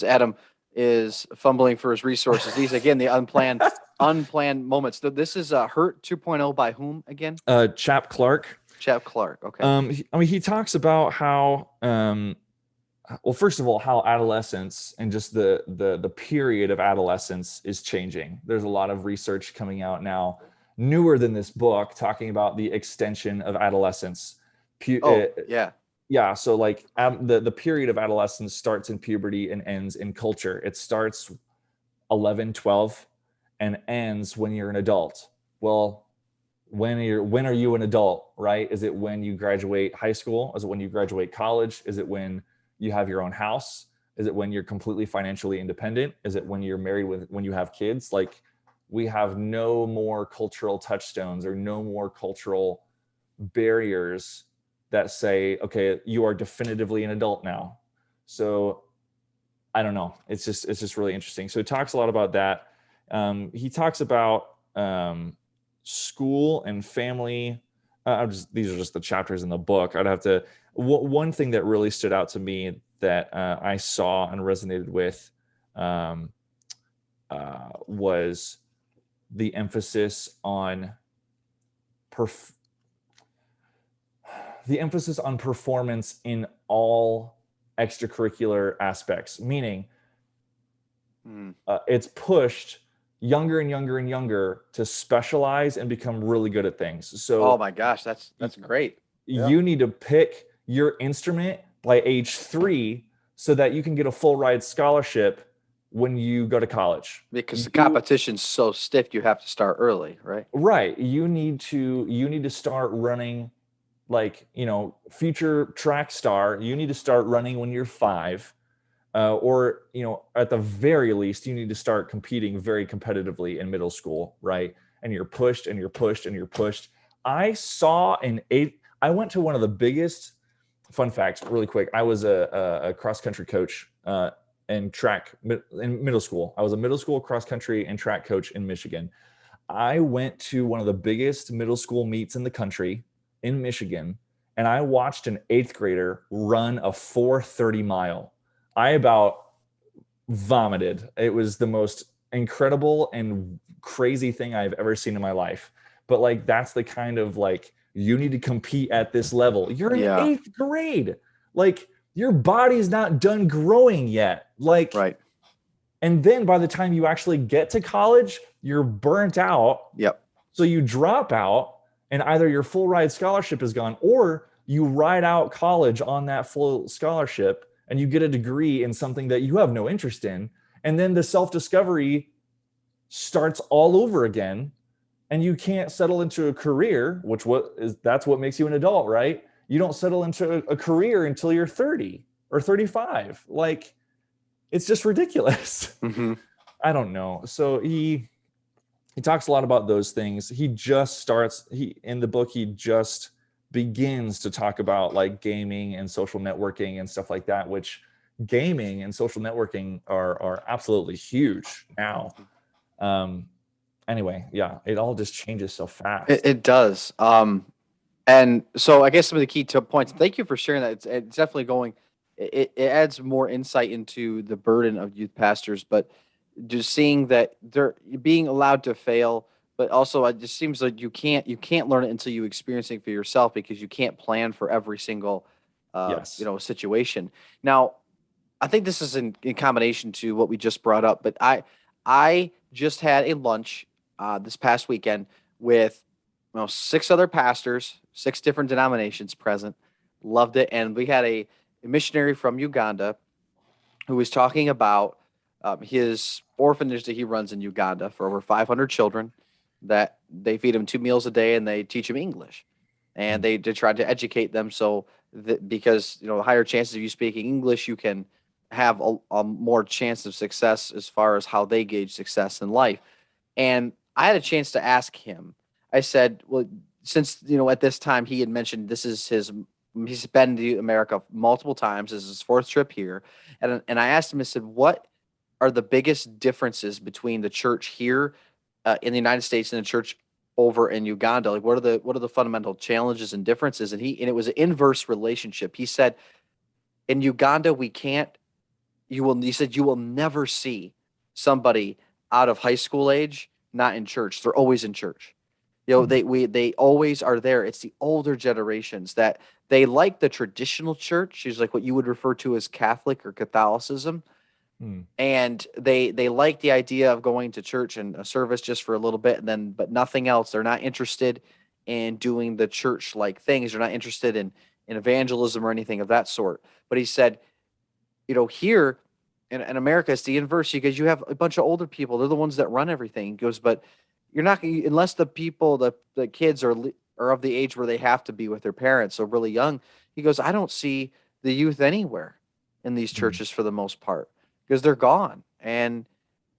Adam is fumbling for his resources? These, again, the unplanned moments. This is Hurt 2.0 by whom again? Chap Clark. Chap Clark. Okay. He talks about how, well, first of all, how adolescence and just the period of adolescence is changing. There's a lot of research coming out now, newer than this book, talking about the extension of adolescence. Yeah. Yeah, so like the period of adolescence starts in puberty and ends in culture. It starts 11, 12 and ends when you're an adult. Well, when are you an adult, right? Is it when you graduate high school? Is it when you graduate college? Is it when you have your own house? Is it when you're completely financially independent? Is it when you're married, when you have kids? Like, we have no more cultural touchstones or no more cultural barriers that say, okay, you are definitively an adult now. So I don't know. It's just really interesting. So he talks a lot about that. He talks about school and family. These are just the chapters in the book. I'd have to. One thing that really stood out to me that I saw and resonated with was the emphasis on performance in all extracurricular aspects, meaning it's pushed younger and younger and younger to specialize and become really good at things. So, oh my gosh, that's great. You need to pick your instrument by age 3 so that you can get a full ride scholarship when you go to college. Because the competition's so stiff, you have to start early, right? Right. You need to start running, like, future track star. You need to start running when you're 5. Or, at the very least, you need to start competing very competitively in middle school, right? And you're pushed and you're pushed and you're pushed. I went to one of the biggest, fun facts, really quick. I was a cross-country coach in middle school. I was a middle school cross-country and track coach in Michigan. I went to one of the biggest middle school meets in the country in Michigan, and I watched an 8th grader run a 4:30 mile. I about vomited. It was the most incredible and crazy thing I've ever seen in my life. But like, that's the kind of, like, you need to compete at this level. You're in 8th grade. Like, your body's not done growing yet. Like, right. And then by the time you actually get to college, you're burnt out. Yep. So you drop out, and either your full ride scholarship is gone, or you ride out college on that full scholarship and you get a degree in something that you have no interest in. And then the self-discovery starts all over again, and you can't settle into a career, that's what makes you an adult, right? You don't settle into a career until you're 30 or 35. Like, it's just ridiculous. Mm-hmm. I don't know. So he talks a lot about those things. In the book, he just begins to talk about, like, gaming and social networking and stuff like that, which gaming and social networking are absolutely huge now. Anyway, yeah, it all just changes so fast. It does. And so I guess some of the key points, thank you for sharing that. It's definitely going, it adds more insight into the burden of youth pastors, but just seeing that they're being allowed to fail, but also it just seems like you can't learn it until you experience it for yourself, because you can't plan for every single situation. Now, I think this is in combination to what we just brought up, but I just had a lunch this past weekend with 6 other pastors, 6 different denominations present. Loved it. And we had a missionary from Uganda who was talking about his orphanage that he runs in Uganda for over 500 children, that they feed them 2 meals a day and they teach them English. And they try to educate them so that, because, higher chances of you speaking English, you can have a more chance of success as far as how they gauge success in life. And I had a chance to ask him. I said, well, since, at this time he had mentioned he's been to America multiple times. This is his 4th trip here. And I asked him, I said, what are the biggest differences between the church here in the United States and the church over in Uganda? Like, what are the fundamental challenges and differences? And it was an inverse relationship. He said, in Uganda, he said, you will never see somebody out of high school age not in church. They're always in church. They always are there. It's the older generations that they like the traditional church, is like what you would refer to as Catholic or Catholicism, Hmm. and they like the idea of going to church and a service just for a little bit, and then but nothing else. They're not interested in doing the church like things. They're not interested in evangelism or anything of that sort. But he said, here in America, it's the inverse because you have a bunch of older people. They're the ones that run everything. He goes, but you're not gonna, unless the people, the kids are of the age where they have to be with their parents, so really young. He goes, I don't see the youth anywhere in these Hmm. churches for the most part because they're gone. And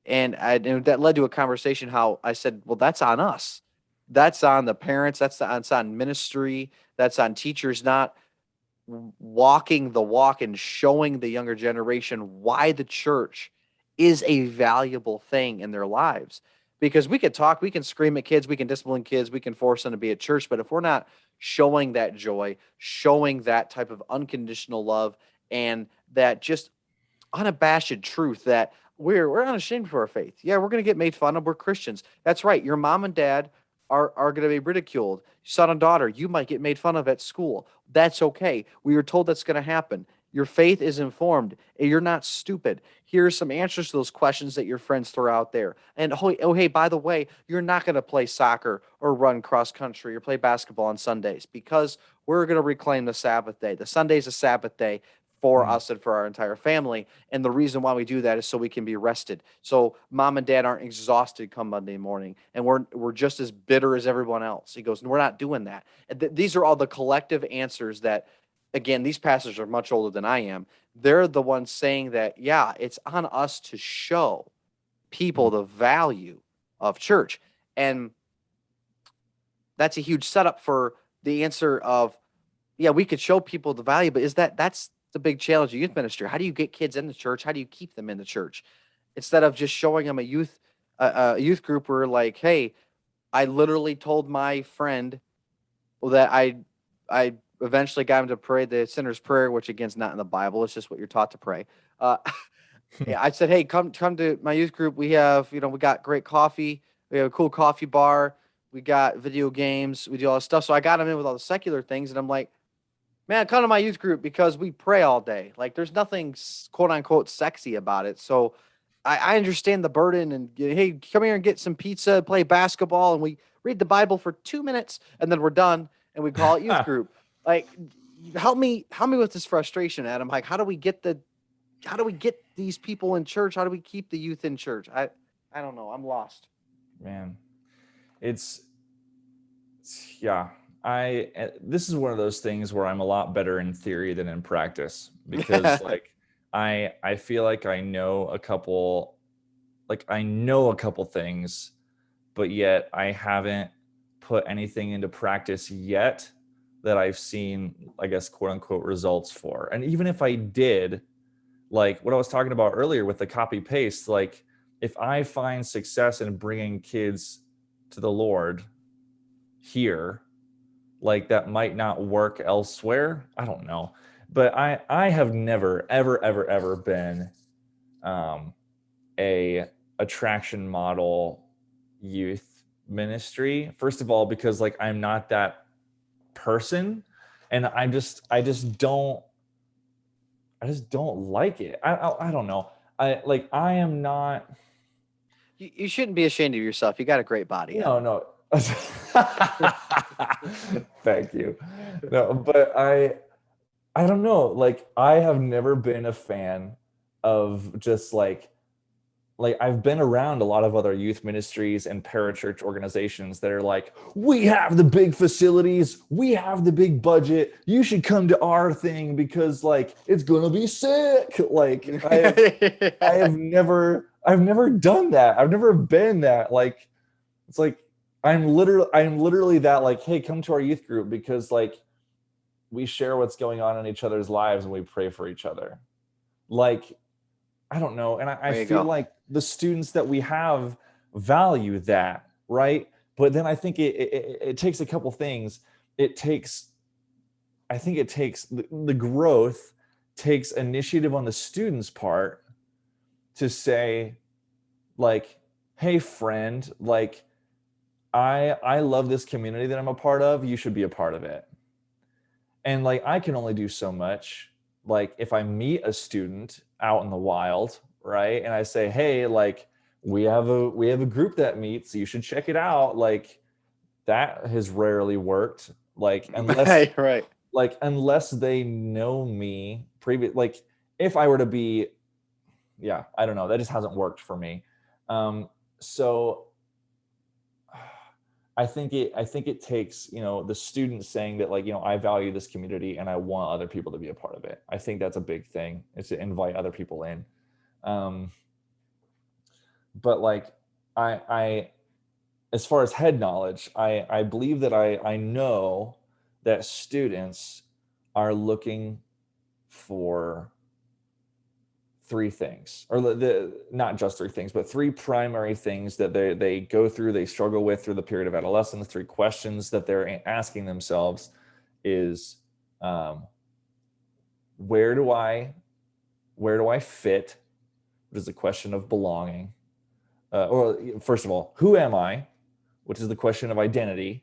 that led to a conversation how I said, well, that's on us. That's on the parents. That's on ministry. That's on teachers not walking the walk and showing the younger generation why the church is a valuable thing in their lives. Because we could talk, we can scream at kids, we can discipline kids, we can force them to be at church, but if we're not showing that joy, showing that type of unconditional love, and that just unabashed truth that we're unashamed for our faith. Yeah, we're going to get made fun of. We're Christians. That's right. Your mom and dad are going to be ridiculed. Son and daughter, you might get made fun of at school. That's okay. We were told that's going to happen. Your faith is informed. You're not stupid. Here's some answers to those questions that your friends throw out there. And oh, hey, by the way, you're not going to play soccer or run cross country or play basketball on Sundays because we're going to reclaim the Sabbath day. The Sunday's a Sabbath day for Hmm. us and for our entire family. And the reason why we do that is so we can be rested. So mom and dad aren't exhausted come Monday morning, and we're just as bitter as everyone else. He goes, we're not doing that. And these are all the collective answers that, again, these pastors are much older than I am. They're the ones saying that, yeah, it's on us to show Hmm. people the value of church. And that's a huge setup for the answer of, yeah, we could show people the value, but that's the big challenge of youth ministry. How do you get kids in the church? How do you keep them in the church? Instead of just showing them a youth group where like, hey, I literally told my friend that I eventually got him to pray the sinner's prayer, which again is not in the Bible. It's just what you're taught to pray. Uh, yeah, I said, hey, come to my youth group. We have, we got great coffee. We have a cool coffee bar. We got video games. We do all this stuff. So I got him in with all the secular things, and I'm like, man, come to my youth group because we pray all day. Like, there's nothing quote unquote sexy about it. So I understand the burden. And hey, come here and get some pizza, play basketball, and we read the Bible for 2 minutes, and then we're done, and we call it youth group. Like, help me with this frustration, Adam. Like, how do we get these people in church? How do we keep the youth in church? I don't know. I'm lost. Man, it's yeah. This is one of those things where I'm a lot better in theory than in practice because like I feel like I know a couple things, but yet I haven't put anything into practice yet that I've seen, I guess, quote unquote results for. And even if I did, like what I was talking about earlier with the copy paste, like if I find success in bringing kids to the Lord here, like that might not work elsewhere. I don't know. But I have never, ever been a attraction model youth ministry. First of all, because like I'm not that person and I just don't like it. I don't know. I am not. You shouldn't be ashamed of yourself. You got a great body, No, Adam. no. Thank you. No, but I don't know. Like I have never been a fan of just like I've been around a lot of other youth ministries and parachurch organizations that are like, we have the big facilities, we have the big budget, you should come to our thing because like it's gonna be sick. Like I've never done that. I've never been that. Like it's like I'm literally that like, hey, come to our youth group because like we share what's going on in each other's lives and we pray for each other. Like I don't know. And I There you feel go. like the students that we have value that, right? But then I think it takes a couple things. I think it takes the growth takes initiative on the student's part to say, like, hey, friend, like, I love this community that I'm a part of. You should be a part of it. And like, I can only do so much. Like, if I meet a student out in the wild, right, and I say, hey, like, we have a group that meets, you should check it out. Like, that has rarely worked. Like, Right. unless they know me like, if I were to be, yeah, I don't know, that just hasn't worked for me. So I think it takes, the students saying that, like, I value this community and I want other people to be a part of it. I think that's a big thing, is to invite other people in. But like, I as far as head knowledge, I believe that I know that students are looking for three things, or not just three things, but three primary things that they go through, they struggle with through the period of adolescence. Three questions that they're asking themselves is, where do I fit? Which is a question of belonging. Or first of all, who am I? Which is the question of identity.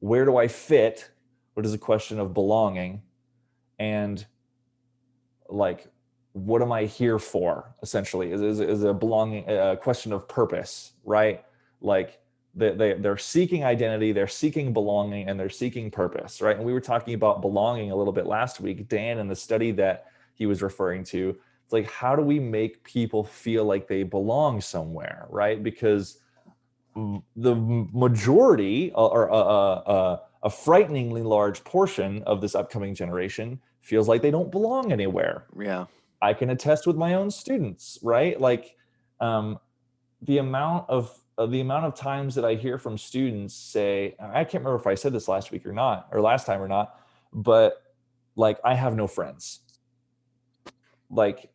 Where do I fit? Which is a question of belonging. And like, what am I here for? Essentially, is a belonging, a question of purpose, right? Like, they're seeking identity, they're seeking belonging, and they're seeking purpose, right? And we were talking about belonging a little bit last week, Dan, in the study that he was referring to. It's like, how do we make people feel like they belong somewhere, right? Because the majority, or a frighteningly large portion of this upcoming generation, feels like they don't belong anywhere. Yeah. I can attest with my own students, right? Like, the amount of times that I hear from students say, I can't remember if I said this last week or not, or last time or not, but like, I have no friends. Like,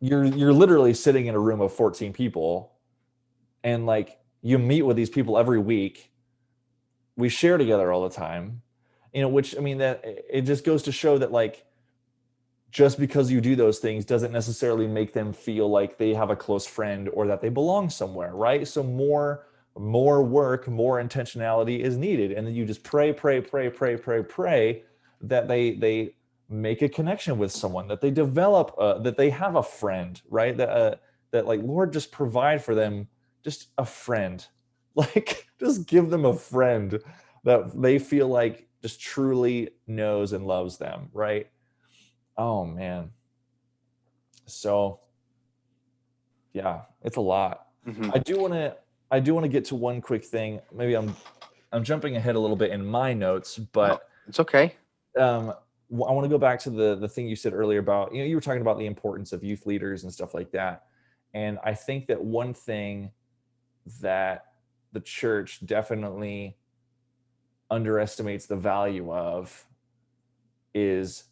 you're literally sitting in a room of 14 people, and like, you meet with these people every week. We share together all the time, which, I mean, that it just goes to show that, like, just because you do those things doesn't necessarily make them feel like they have a close friend or that they belong somewhere, right? So more work, more intentionality is needed. And then you just pray that they make a connection with someone, that they develop, that they have a friend, right? That like, Lord, just provide for them just a friend. Like, just give them a friend that they feel like just truly knows and loves them, right? Oh man. So yeah, it's a lot. Mm-hmm. I do want to get to one quick thing. Maybe I'm jumping ahead a little bit in my notes, but no, it's okay. I want to go back to the thing you said earlier about, you were talking about the importance of youth leaders and stuff like that. And I think that one thing that the church definitely underestimates the value of is,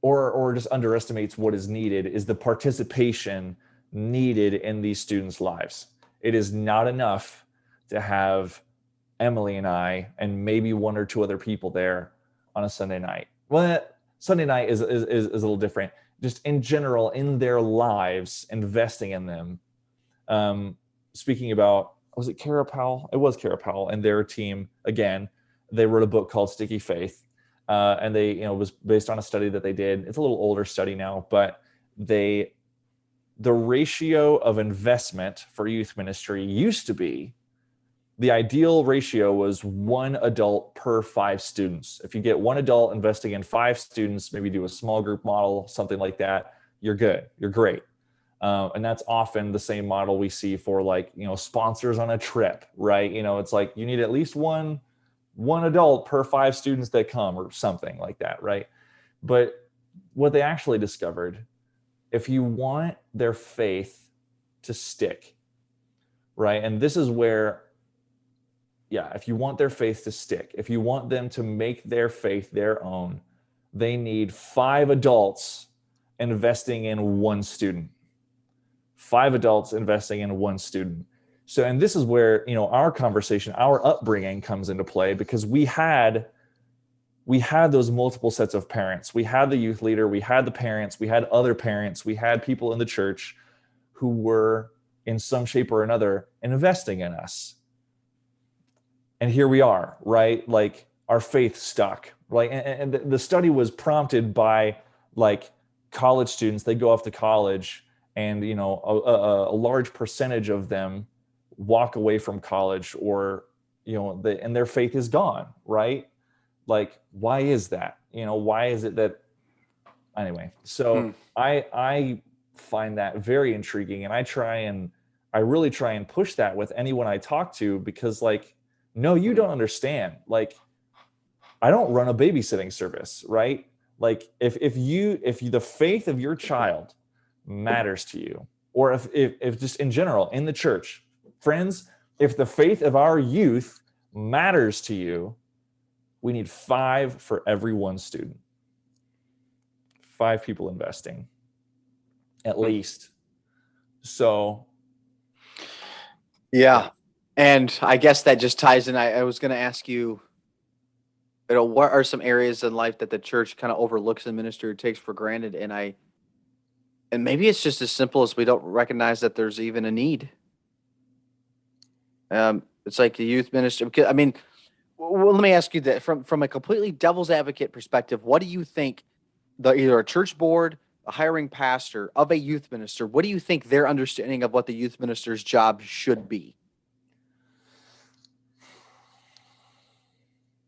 or just underestimates what is needed, is the participation needed in these students' lives. It is not enough to have Emily and I and maybe one or two other people there on a Sunday night. Well, Sunday night is a little different. Just in general, in their lives, investing in them. Speaking about, was it Kara Powell? It was Kara Powell and their team. Again, they wrote a book called Sticky Faith. And they, was based on a study that they did. It's a little older study now, but the ratio of investment for youth ministry used to be, the ideal ratio was one adult per 5 students. If you get one adult investing in 5 students, maybe do a small group model, something like that, you're good, you're great. And that's often the same model we see for, like, sponsors on a trip, right? It's like, you need at least one adult per 5 students that come, or something like that, right? But what they actually discovered, if you want their faith to stick, right? And this is where, if you want their faith to stick, if you want them to make their faith their own, they need 5 adults investing in 1 student. 5 adults investing in 1 student. So, and this is where, our conversation, our upbringing comes into play, because we had those multiple sets of parents. We had the youth leader, we had the parents, we had other parents, we had people in the church who were in some shape or another investing in us. and here we are, right? Like our faith stuck, right? And the study was prompted by like college students. They go off to college, and a large percentage of them walk away from college, or and their faith is gone, right? Like, why is that? Why is it that? Anyway, so I find that very intriguing, and I really try and push that with anyone I talk to, because like, no, you don't understand. Like, I don't run a babysitting service, right? Like, if the faith of your child matters to you, or if just in general in the church, friends, if the faith of our youth matters to you, we need 5 for every 1 student. 5 people investing, at least. So, yeah. And I guess that just ties in. I was going to ask you, what are some areas in life that the church kind of overlooks in ministry or takes for granted? And maybe it's just as simple as we don't recognize that there's even a need. It's like the youth ministry. Because, I mean, well, let me ask you that from a completely devil's advocate perspective, what do you think either a church board, a hiring pastor of a youth minister, what do you think their understanding of what the youth minister's job should be?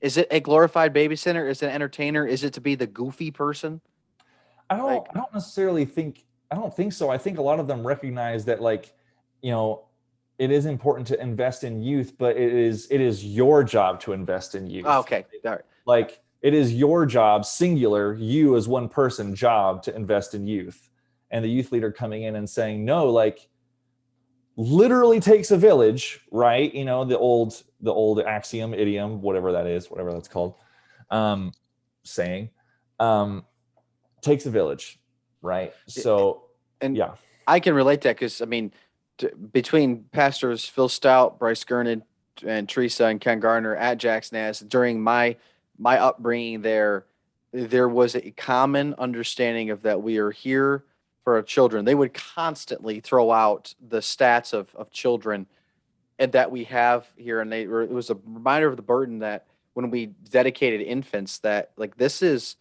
Is it a glorified babysitter? Is it an entertainer? Is it to be the goofy person? I don't necessarily think, I don't think so. I think a lot of them recognize that, like, it is important to invest in youth, but it is your job to invest in youth. Oh, okay. All right. Like, it is your job, singular, you as one person, job to invest in youth. And the youth leader coming in and saying, no, like, literally takes a village, right? The old axiom, idiom, whatever that's called, saying, takes a village, right? So, and yeah, I can relate that because, I mean, between pastors Phil Stout, Bryce Gernard, and Teresa and Ken Garner at Jackson Naz, during my upbringing there was a common understanding of that we are here for our children. They would constantly throw out the stats of children and that we have here, and it was a reminder of the burden that when we dedicated infants, that like this is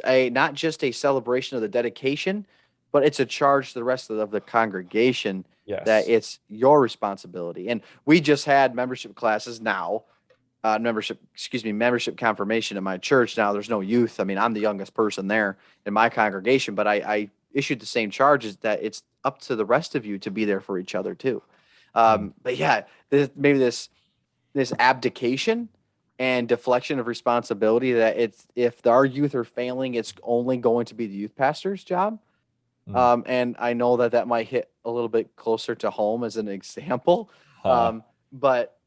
a not just a celebration of the dedication, but it's a charge to the rest of the congregation. yes, That it's your responsibility. And we just had membership classes now, membership confirmation at my church. Now there's no youth. I mean, I'm the youngest person there in my congregation, but I issued the same charges that it's up to the rest of you to be there for each other too. But yeah, maybe this abdication and deflection of responsibility, that it's, if our youth are failing, it's only going to be the youth pastor's job. And I know that might hit a little bit closer to home as an example. But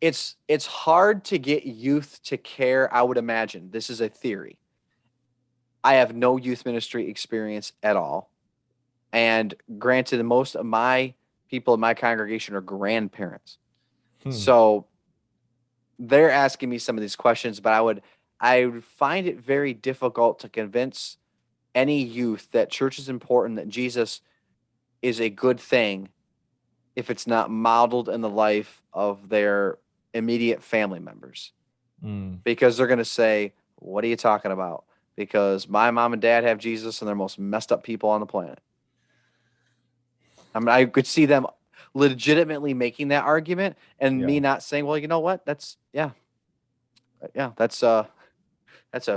it's hard to get youth to care. I would imagine, this is a theory. I have no youth ministry experience at all. And granted, most of my people in my congregation are grandparents. So they're asking me some of these questions, but I would find it very difficult to convince any youth that church is important, that Jesus is a good thing, if it's not modeled in the life of their immediate family members. Because they're going to say, what are you talking about? Because my mom and dad have Jesus and they're the most messed up people on the planet. I mean, I could see them legitimately making that argument, and me not saying, well, you know what? That's a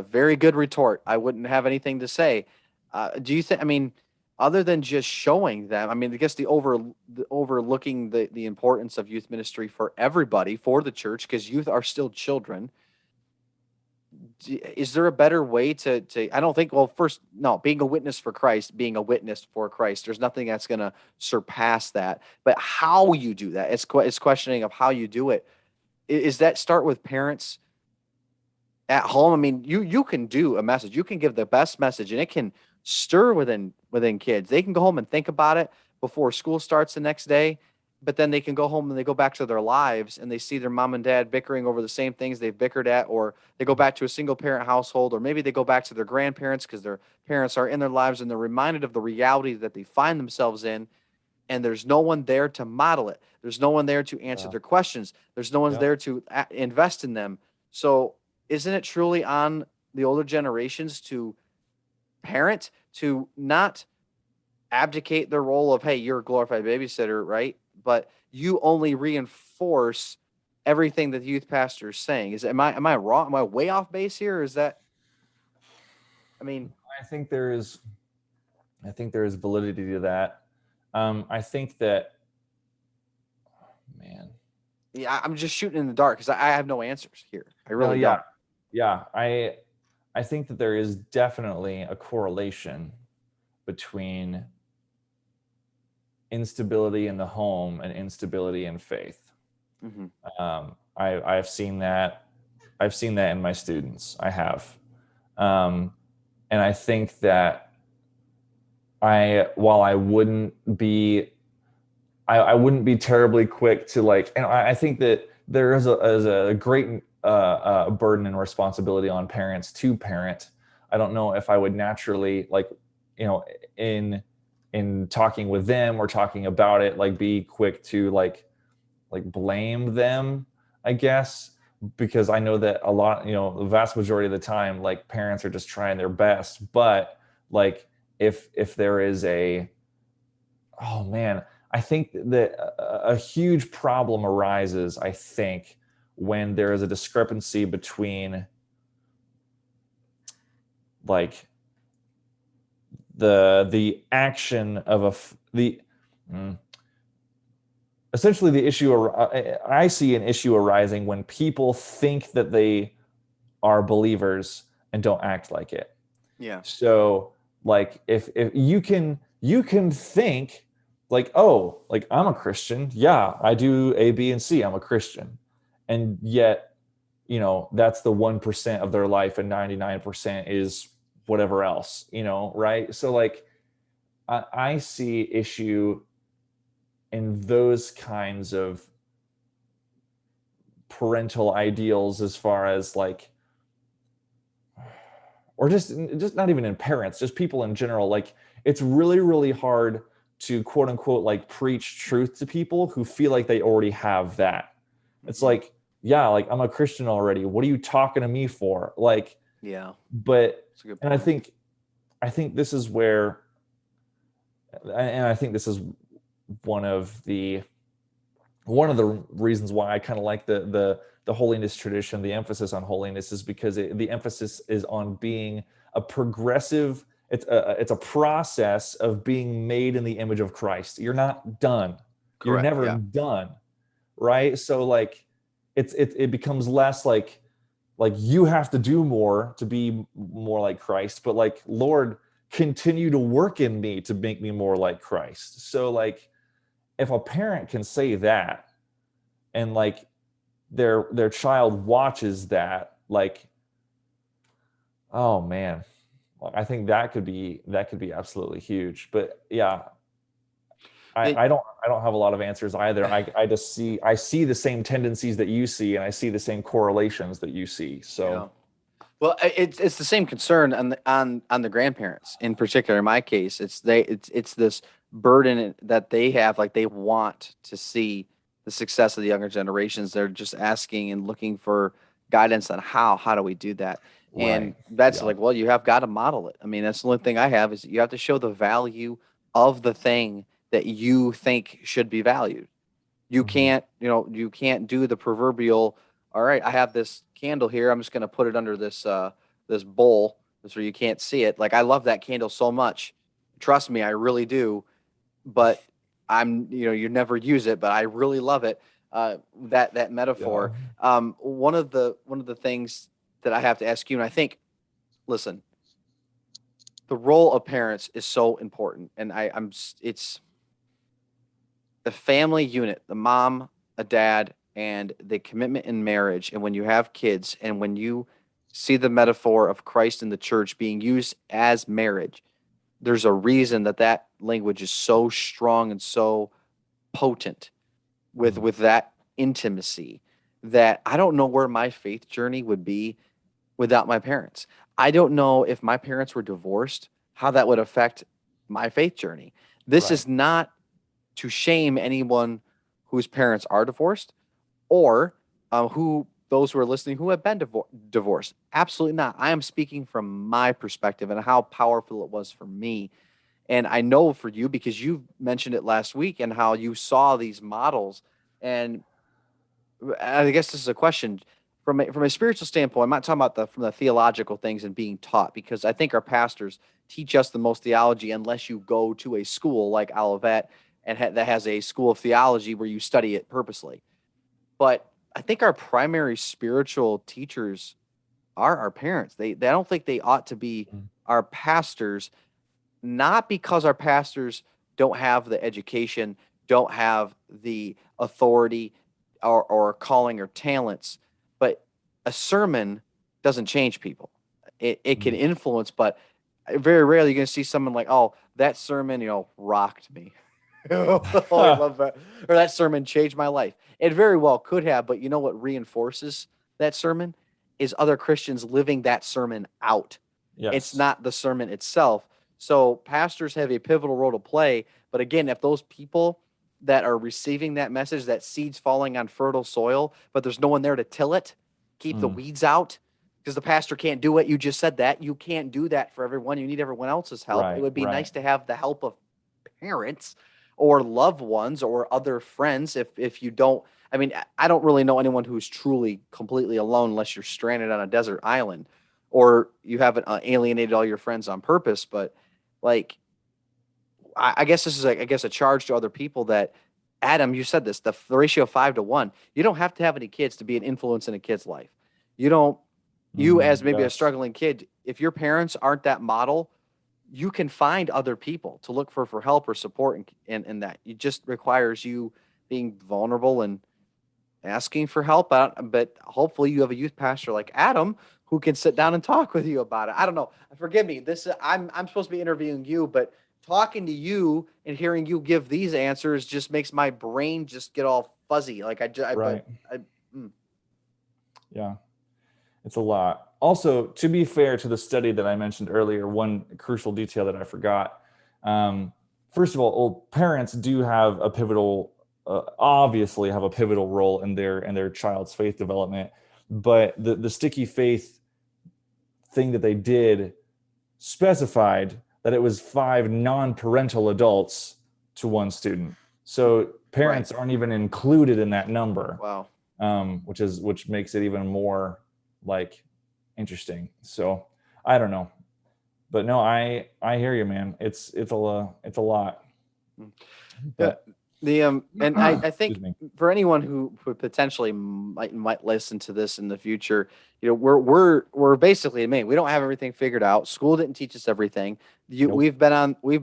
very good retort. I wouldn't have anything to say. Do you think, I mean, other than just showing them, I mean, I guess overlooking the importance of youth ministry for everybody, for the church, because youth are still children. Is there a better way to, I don't think, well, first, no, being a witness for Christ, there's nothing that's going to surpass that. But how you do that, it's questioning of how you do it. Is that start with parents at home? I mean, you can do a message, you can give the best message, and it can stir within kids. They can go home and think about it before school starts the next day, but then they can go home and they go back to their lives and they see their mom and dad bickering over the same things they've bickered at, or they go back to a single parent household, or maybe they go back to their grandparents because their parents are in their lives and they're reminded of the reality that they find themselves in. and there's no one there to model it. There's no one there to answer their questions. There's no one there to invest in them. So isn't it truly on the older generations to parent, to not abdicate their role of, hey, you're a glorified babysitter, right? But you only reinforce everything that the youth pastor is saying. Am I wrong? Am I way off base here? Or is that, I mean, I think there is validity to that. I think that, man. yeah, I'm just shooting in the dark because I have no answers here. I really don't. Yeah. I think that there is definitely a correlation between instability in the home and instability in faith. Mm-hmm. I've seen that. I've seen that in my students. I have. And I think that while I wouldn't be terribly quick to like, and I think that there is a great burden and responsibility on parents to parent. I don't know if I would naturally, like, in talking with them or talking about it, like be quick to like blame them, I guess, because I know that a lot, the vast majority of the time, like parents are just trying their best. But like, if there is oh man, I think that a huge problem arises, I think, when there is a discrepancy between like the action of essentially the issue. I see an issue arising when people think that they are believers and don't act like it. Yeah. So like if you can think like, oh, like I'm a Christian. Yeah, I do A, B, and C. I'm a Christian. And yet, that's the 1% of their life and 99% is whatever else, right? So like I see issue in those kinds of parental ideals, as far as like, or just not even in parents, just people in general. Like it's really, really hard to quote unquote like preach truth to people who feel like they already have that. It's like, yeah, like I'm a Christian already. What are you talking to me for? Like, yeah, but, and I think this is where, and I think this is one of the reasons why I kind of like the holiness tradition. The emphasis on holiness is because the emphasis is on being a progressive. It's a process of being made in the image of Christ. You're not done. Correct, you're never done, right? So like it becomes less like you have to do more to be more like Christ, but like, Lord, continue to work in me to make me more like Christ. So like, if a parent can say that and like their child watches that, like, oh man, I think that could be absolutely huge. But yeah, I don't have a lot of answers either. I see the same tendencies that you see, and I see the same correlations that you see. So yeah. Well, it's the same concern on the grandparents in particular. In my case, it's this burden that they have, like they want to see the success of the younger generations. They're just asking and looking for guidance on how do we do that. And that's like, well, you have got to model it. I mean, that's the only thing I have is you have to show the value of the thing that you think should be valued. You can't, you can't do the proverbial, all right, I have this candle here. I'm just going to put it under this this bowl so you can't see it. Like I love that candle so much. Trust me, I really do. But you never use it, but I really love it. That metaphor. One of the things that I have to ask you, and I think, listen, the role of parents is so important, and it's the family unit, the mom, a dad, and the commitment in marriage. And when you have kids, and when you see the metaphor of Christ in the church being used as marriage, there's a reason that language is so strong and so potent with that intimacy, that I don't know where my faith journey would be without my parents. I don't know if my parents were divorced, how that would affect my faith journey. This is not to shame anyone whose parents are divorced, or who those who are listening who have been divorced. Absolutely not. I am speaking from my perspective and how powerful it was for me. And I know for you, because you mentioned it last week and how you saw these models. And I guess this is a question from a spiritual standpoint. I'm not talking about from the theological things and being taught, because I think our pastors teach us the most theology unless you go to a school like Olivet and that has a school of theology where you study it purposely. But I think our primary spiritual teachers are our parents. They I don't think they ought to be our pastors, not because our pastors don't have the education, don't have the authority or calling or talents, but a sermon doesn't change people. It can influence, but very rarely you're going to see someone like, oh, that sermon, rocked me. Oh, I love that. Or that sermon changed my life. It very well could have, but you know what reinforces that sermon is other Christians living that sermon out. Yes. It's not the sermon itself. So pastors have a pivotal role to play. But again, if those people that are receiving that message, that seed's falling on fertile soil, but there's no one there to till it, keep the weeds out, because the pastor can't do it. You just said that. You can't do that for everyone. You need everyone else's help. Right, It would be right. nice to have the help of parents or loved ones or other friends. If you don't, I mean, I don't really know anyone who's truly completely alone unless you're stranded on a desert island or you haven't alienated all your friends on purpose. But like, I guess this is a charge to other people that, Adam, you said this, the ratio of 5-1. You don't have to have any kids to be an influence in a kid's life. You as maybe a Yes. struggling kid, if your parents aren't that model, you can find other people to look for help or support, and that it just requires you being vulnerable and asking for help. But hopefully you have a youth pastor like Adam who can sit down and talk with you about it. I don't know. Forgive me. I'm supposed to be interviewing you, but talking to you and hearing you give these answers just makes my brain just get all fuzzy. Like Right. I mm. Yeah. It's a lot. Also, to be fair to the study that I mentioned earlier, one crucial detail that I forgot. First of all, parents do have a pivotal, obviously have a pivotal role in their child's faith development. But the sticky faith thing that they did specified that it was 5 non-parental adults to 1 student. So parents aren't even included in that number. Wow. Which makes it even more like interesting. So I don't know, but no, I hear you, man. It's a lot. But, And I think for anyone who potentially might listen to this in the future, we're basically, we don't have everything figured out. School didn't teach us everything. Nope. We've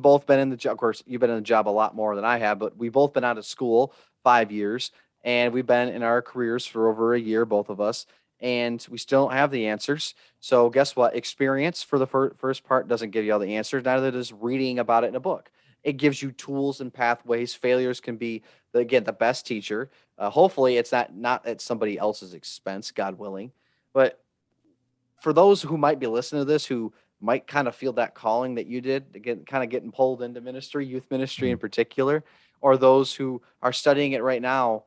both been in the job. Of course, you've been in the job a lot more than I have, but we've both been out of school 5 years, and we've been in our careers for over a year, both of us. And we still don't have the answers. So guess what? Experience for the first part doesn't give you all the answers. Neither does reading about it in a book. It gives you tools and pathways. Failures can be, again, the best teacher. Hopefully it's not at somebody else's expense, God willing. But for those who might be listening to this, who might kind of feel that calling that you did, again, kind of getting pulled into ministry, youth ministry in particular, or those who are studying it right now,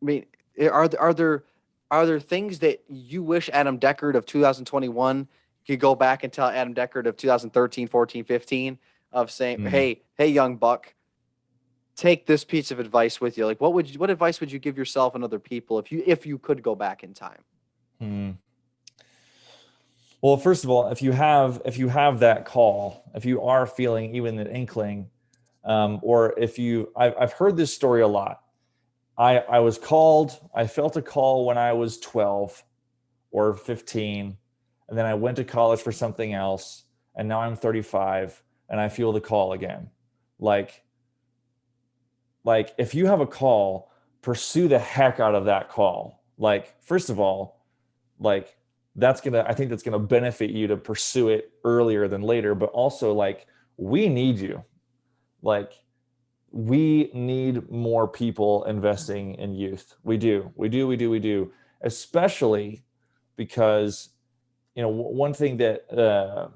I mean, are there things that you wish Adam Deckard of 2021 could go back and tell Adam Deckard of 2013, 14, 15 of saying, hey, young buck, take this piece of advice with you? Like, what advice would you give yourself and other people if you could go back in time? Well, first of all, if you have that call, if you are feeling even an inkling, or I've heard this story a lot. I was called, I felt a call when I was 12 or 15, and then I went to college for something else, and now I'm 35, and I feel the call again. Like if you have a call, pursue the heck out of that call. Like, first of all, like I think that's gonna benefit you to pursue it earlier than later, but also like we need you. Like, we need more people investing in youth. We do. Especially because, one thing that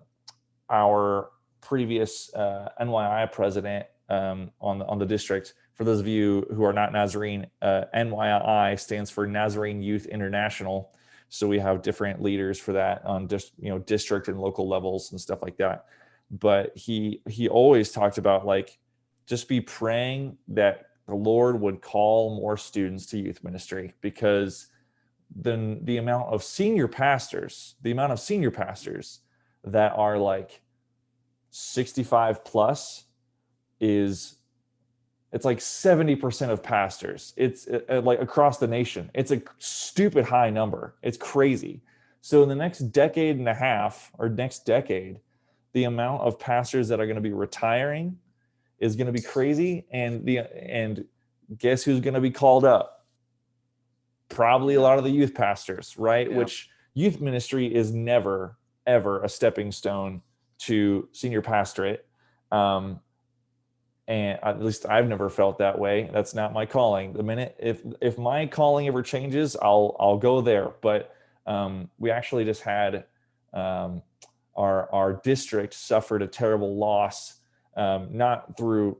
our previous NYI president on the district. For those of you who are not Nazarene, NYI stands for Nazarene Youth International. So we have different leaders for that on just, district and local levels and stuff like that. But he always talked about like, just be praying that the Lord would call more students to youth ministry, because then the amount of senior pastors that are like 65 plus it's like 70% of pastors. It's like across the nation. It's a stupid high number. It's crazy. So in the next decade and a half or next decade, the amount of pastors that are going to be retiring is going to be crazy. And guess who's going to be called up? Probably a lot of the youth pastors, right? Yeah. Which youth ministry is never, ever a stepping stone to senior pastorate. And at least I've never felt that way. That's not my calling. The minute, if my calling ever changes, I'll go there. But we actually just had our district suffered a terrible loss. Not through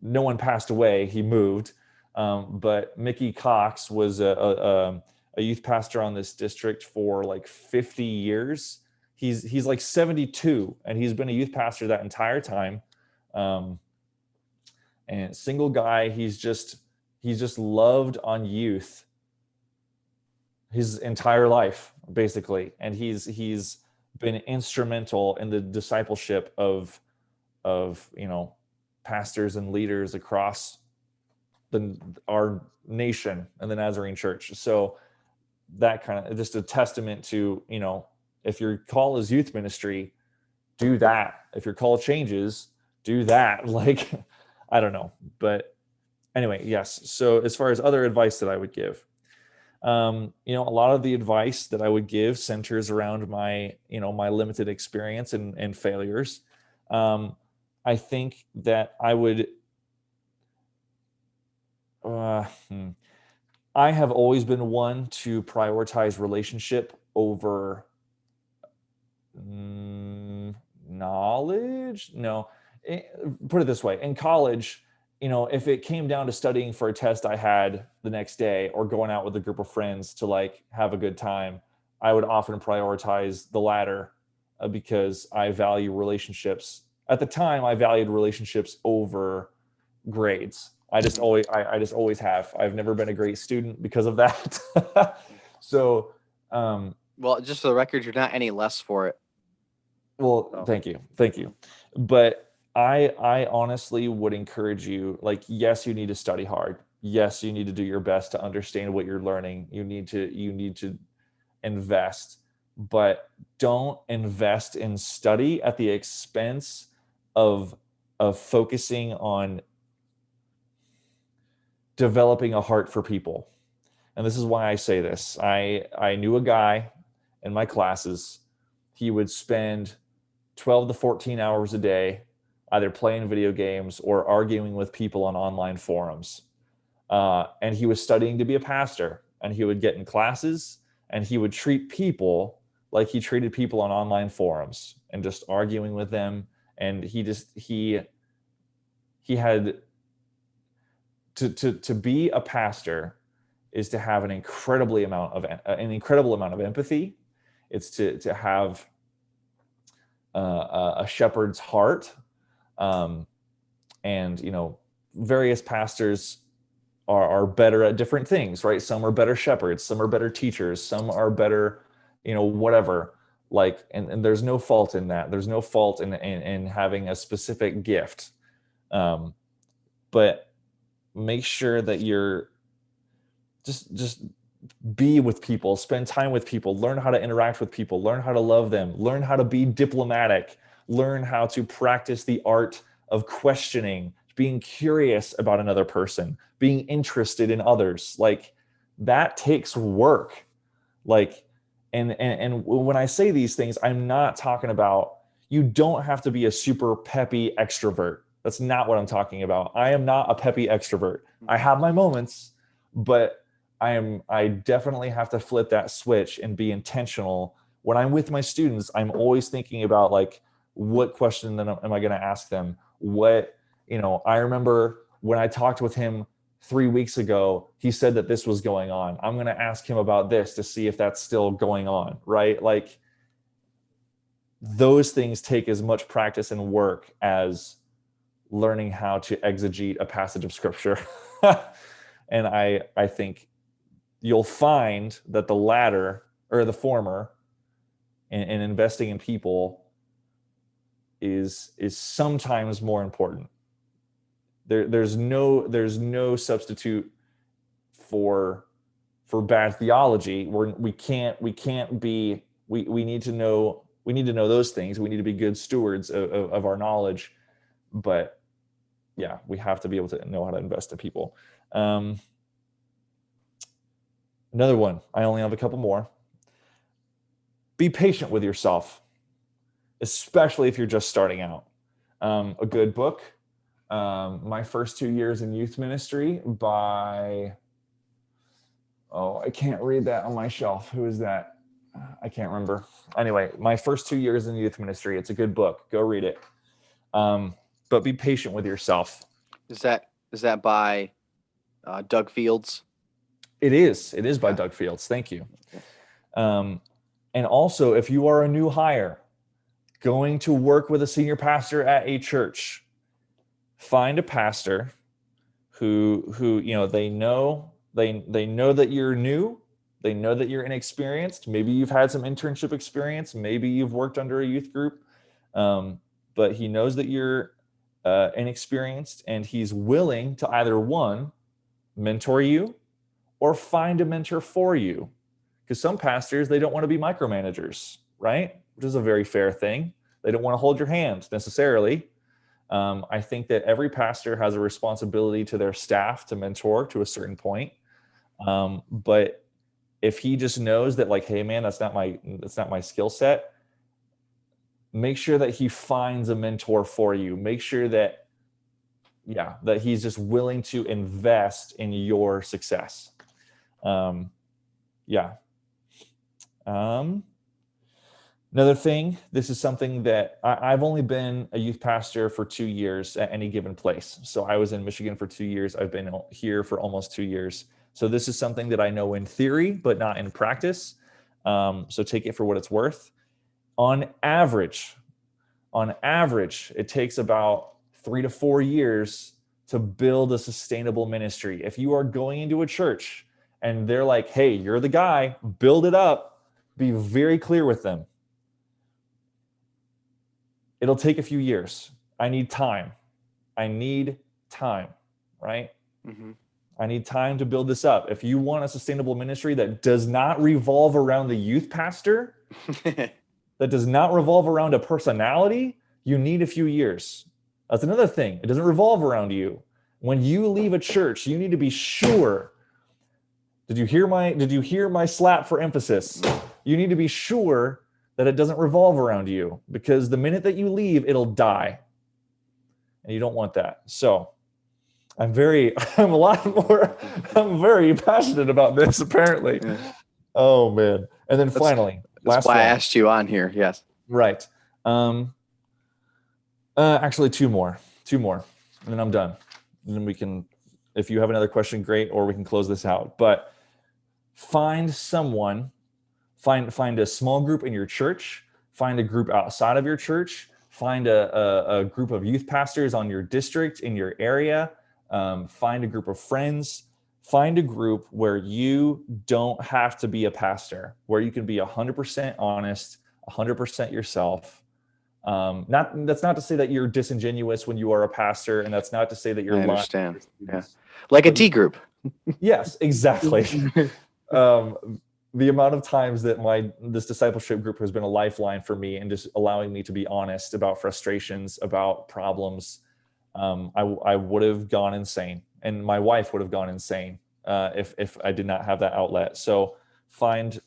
no one passed away. He moved, but Mickey Cox was a youth pastor on this district for like 50 years. He's like 72, and he's been a youth pastor that entire time. And single guy, he's just loved on youth his entire life, basically. And he's been instrumental in the discipleship of pastors and leaders across our nation and the Nazarene Church. So that kind of just a testament to, if your call is youth ministry, do that. If your call changes, do that. Like, I don't know. But anyway, yes. So as far as other advice that I would give, a lot of the advice that I would give centers around my limited experience and failures. I think that I would, I have always been one to prioritize relationship over knowledge. No, put it this way. In college, if it came down to studying for a test I had the next day or going out with a group of friends to like have a good time, I would often prioritize the latter because I value relationships. At the time, I valued relationships over grades. I just always have. I've never been a great student because of that. So, well, just for the record, you're not any less for it. Well, so. Thank you. But I honestly would encourage you, like, yes, you need to study hard. Yes, you need to do your best to understand what you're learning. You need to invest, but don't invest in study at the expense of focusing on developing a heart for people. And this is why I say this. I knew a guy in my classes. He would spend 12 to 14 hours a day either playing video games or arguing with people on online forums. And he was studying to be a pastor, and he would get in classes and he would treat people like he treated people on online forums and just arguing with them. And he had to be a pastor is to have an incredible amount of empathy. It's to have a shepherd's heart. And various pastors are better at different things, right? Some are better shepherds, some are better teachers, some are better, whatever. Like, and there's no fault in that. There's no fault in having a specific gift. But make sure that you're just be with people, spend time with people, learn how to interact with people, learn how to love them, learn how to be diplomatic, learn how to practice the art of questioning, being curious about another person, being interested in others. Like, that takes work. Like, and when I say these things, I'm not talking about, you don't have to be a super peppy extrovert. That's not what I'm talking about. I am not a peppy extrovert. I have my moments, but I definitely have to flip that switch and be intentional. When I'm with my students, I'm always thinking about, like, what question am I going to ask them? What I remember when I talked with him 3 weeks ago, he said that this was going on. I'm going to ask him about this to see if that's still going on, right? Like, those things take as much practice and work as learning how to exegete a passage of scripture. And I think you'll find that the latter, or the former, in investing in people is sometimes more important. There's no substitute for bad theology. We need to know those things. We need to be good stewards of our knowledge, but yeah, we have to be able to know how to invest in people. Another one, I only have a couple more. Be patient with yourself, especially if you're just starting out. A good book, My First 2 Years in Youth Ministry by, I can't read that on my shelf. Who is that? I can't remember. Anyway, My First 2 Years in Youth Ministry. It's a good book. Go read it. But be patient with yourself. Is that by Doug Fields? It is by Doug Fields. Thank you. And also, if you are a new hire going to work with a senior pastor at a church, find a pastor who they know that you're new, they know that you're inexperienced. Maybe you've had some internship experience, maybe you've worked under a youth group, but he knows that you're inexperienced, and he's willing to either, one, mentor you or find a mentor for you. Because some pastors, they don't want to be micromanagers, right? Which is a very fair thing. They don't want to hold your hand necessarily. I think that every pastor has a responsibility to their staff to mentor to a certain point. But if he just knows that, like, hey man, that's not my skill set, make sure that he finds a mentor for you. Make sure that he's just willing to invest in your success. Another thing, this is something that I've only been a youth pastor for 2 years at any given place. So I was in Michigan for 2 years. I've been here for almost 2 years. So this is something that I know in theory, but not in practice. So take it for what it's worth. On average, it takes about 3 to 4 years to build a sustainable ministry. If you are going into a church and they're like, hey, you're the guy, build it up, be very clear with them. It'll take a few years. I need time, right? Mm-hmm. I need time to build this up. If you want a sustainable ministry that does not revolve around the youth pastor, that does not revolve around a personality, you need a few years. That's another thing. It doesn't revolve around you. When you leave a church, you need to be sure. Did you hear my slap for emphasis? You need to be sure that it doesn't revolve around you, because the minute that you leave, it'll die. And you don't want that. So I'm very passionate about this, apparently. Yeah. Oh man. And then finally, that's why I asked you on here. Yes. Right. Actually two more, and then I'm done. And then we can, if you have another question, great, or we can close this out. But find a small group in your church, find a group outside of your church, find a group of youth pastors on your district, in your area, find a group of friends, find a group where you don't have to be a pastor, where you can be 100% honest, 100% yourself. That's not to say that you're disingenuous when you are a pastor, and that's not to say that you're lying. I understand. Yeah. Like a T group. Yes, exactly. The amount of times that this discipleship group has been a lifeline for me, and just allowing me to be honest about frustrations, about problems, I would have gone insane, and my wife would have gone insane if I did not have that outlet. So find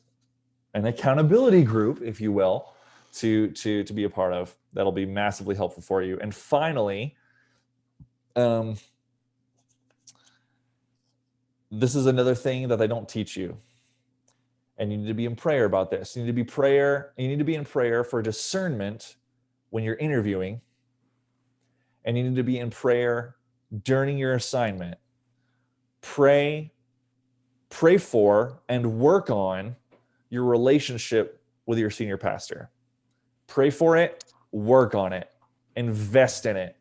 an accountability group, if you will, to be a part of. That'll be massively helpful for you. And finally, this is another thing that they don't teach you. And you need to be in prayer about this. You need to be in prayer for discernment when you're interviewing. and you need to be in prayer during your assignment, pray for and work on your relationship with your senior pastor. Pray for it, work on it, invest in it.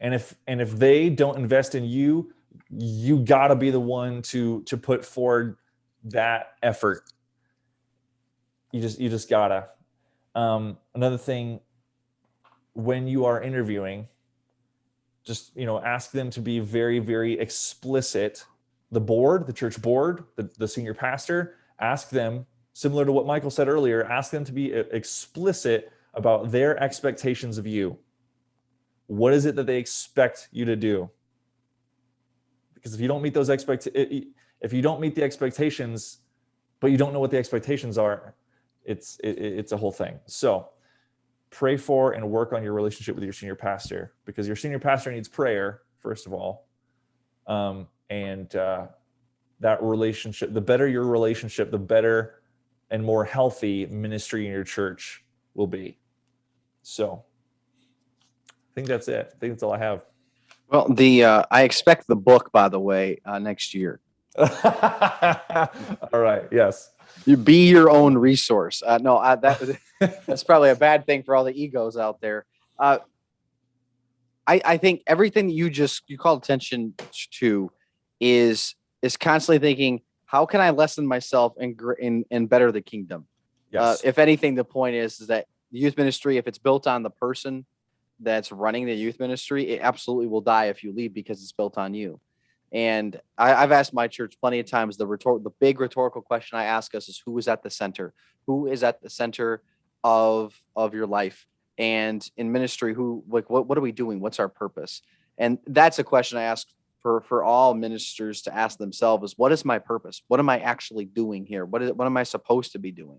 And if they don't invest in you, you gotta be the one to put forward that effort. You just gotta. Another thing, when you are interviewing, just ask them to be very, very explicit. The church board, the senior pastor, ask them, similar to what Michael said earlier, ask them to be explicit about their expectations of you. What is it that they expect you to do? Because if you don't meet if you don't meet the expectations, but you don't know what the expectations are, it's a whole thing. So pray for and work on your relationship with your senior pastor, because your senior pastor needs prayer, first of all. And that relationship, the better your relationship, the better and more healthy ministry in your church will be. So I think that's it. I think that's all I have. Well, I expect the book, by the way, next year. All right. Yes. You be your own resource. That's probably a bad thing for all the egos out there. I think everything you called attention to is constantly thinking, how can I lessen myself and better the kingdom? Yes. If anything, the point is that the youth ministry, if it's built on the person that's running the youth ministry, it absolutely will die if you leave, because it's built on you. And I've asked my church plenty of times, the big rhetorical question I ask us is, who is at the center? Who is at the center of your life? And in ministry, what are we doing? What's our purpose? And that's a question I ask for all ministers to ask themselves, is what is my purpose? What am I actually doing here? What am I supposed to be doing?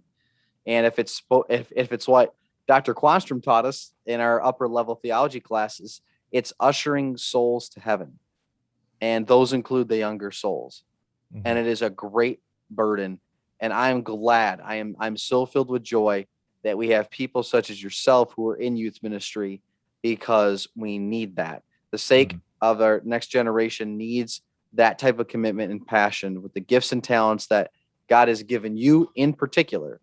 And if it's what Dr. Quanstrom taught us in our upper level theology classes, it's ushering souls to heaven. And those include the younger souls. Mm-hmm. And it is a great burden. And I'm glad, I'm so filled with joy that we have people such as yourself who are in youth ministry, because we need that. The sake of our next generation needs that type of commitment and passion with the gifts and talents that God has given you in particular,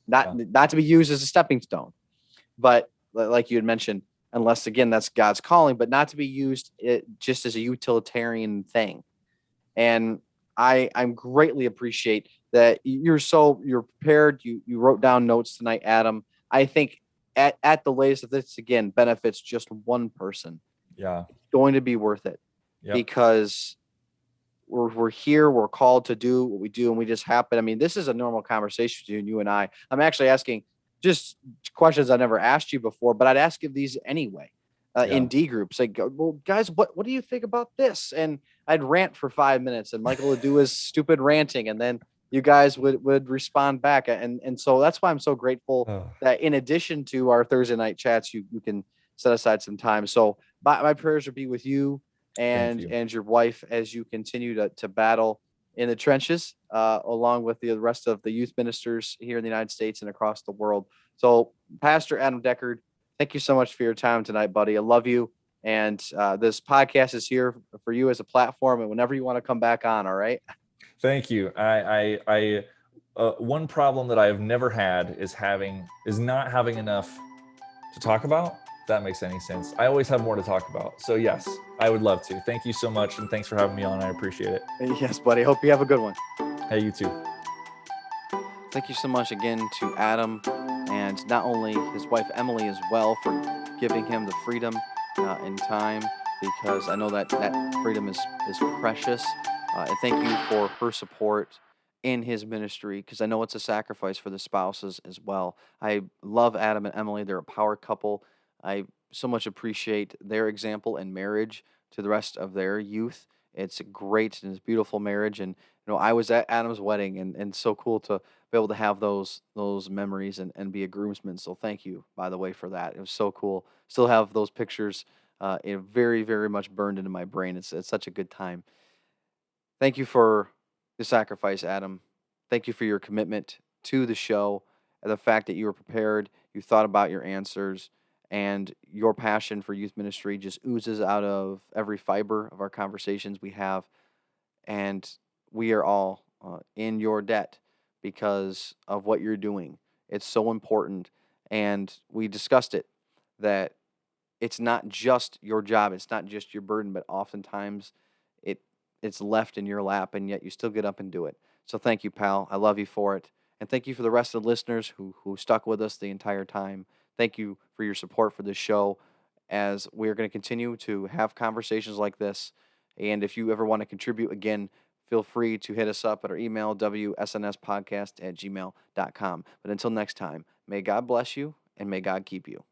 not to be used as a stepping stone, but like you had mentioned, unless again, that's God's calling, but not to be used just as a utilitarian thing. And I greatly appreciate that you're prepared. You wrote down notes tonight, Adam. I think at the latest of this, again, benefits just one person. Yeah. It's going to be worth it. Yep. Because we're here, we're called to do what we do, and we just happen. I mean, this is a normal conversation between you and I. I'm actually asking just questions I never asked you before, but I'd ask you these anyway. In D groups, like, well, guys, what do you think about this? And I'd rant for 5 minutes, and Michael would do his stupid ranting, and then you guys would respond back. And so that's why I'm so grateful that in addition to our Thursday night chats, you can set aside some time. So my prayers would be with you and your wife as you continue to battle in the trenches, along with the rest of the youth ministers here in the United States and across the world. So Pastor Adam Deckard, thank you so much for your time tonight, buddy. I love you. And this podcast is here for you as a platform, and whenever you want to come back on. All right. Thank you. I one problem that I have never had is not having enough to talk about. If that makes any sense. I always have more to talk about. So yes, I would love to. Thank you so much. And thanks for having me on. I appreciate it. Yes, buddy. Hope you have a good one. Hey, you too. Thank you so much again to Adam, and not only his wife Emily as well, for giving him the freedom and time, because I know that freedom is precious. And thank you for her support in his ministry, because I know it's a sacrifice for the spouses as well. I love Adam and Emily. They're a power couple. I so much appreciate their example and marriage to the rest of their youth. It's a great and it's a beautiful marriage. And I was at Adam's wedding, and so cool to be able to have those memories and be a groomsman. So thank you, by the way, for that. It was so cool. Still have those pictures very, very much burned into my brain. It's such a good time. Thank you for the sacrifice, Adam. Thank you for your commitment to the show, and the fact that you were prepared, you thought about your answers, and your passion for youth ministry just oozes out of every fiber of our conversations we have. And we are all in your debt because of what you're doing. It's so important. And we discussed it, that it's not just your job, it's not just your burden, but oftentimes it it's left in your lap, and yet you still get up and do it. So thank you, pal. I love you for it. And thank you for the rest of the listeners who stuck with us the entire time. Thank you for your support for this show, as we're going to continue to have conversations like this. And if you ever want to contribute, again, feel free to hit us up at our email, wsnspodcast@gmail.com. But until next time, may God bless you and may God keep you.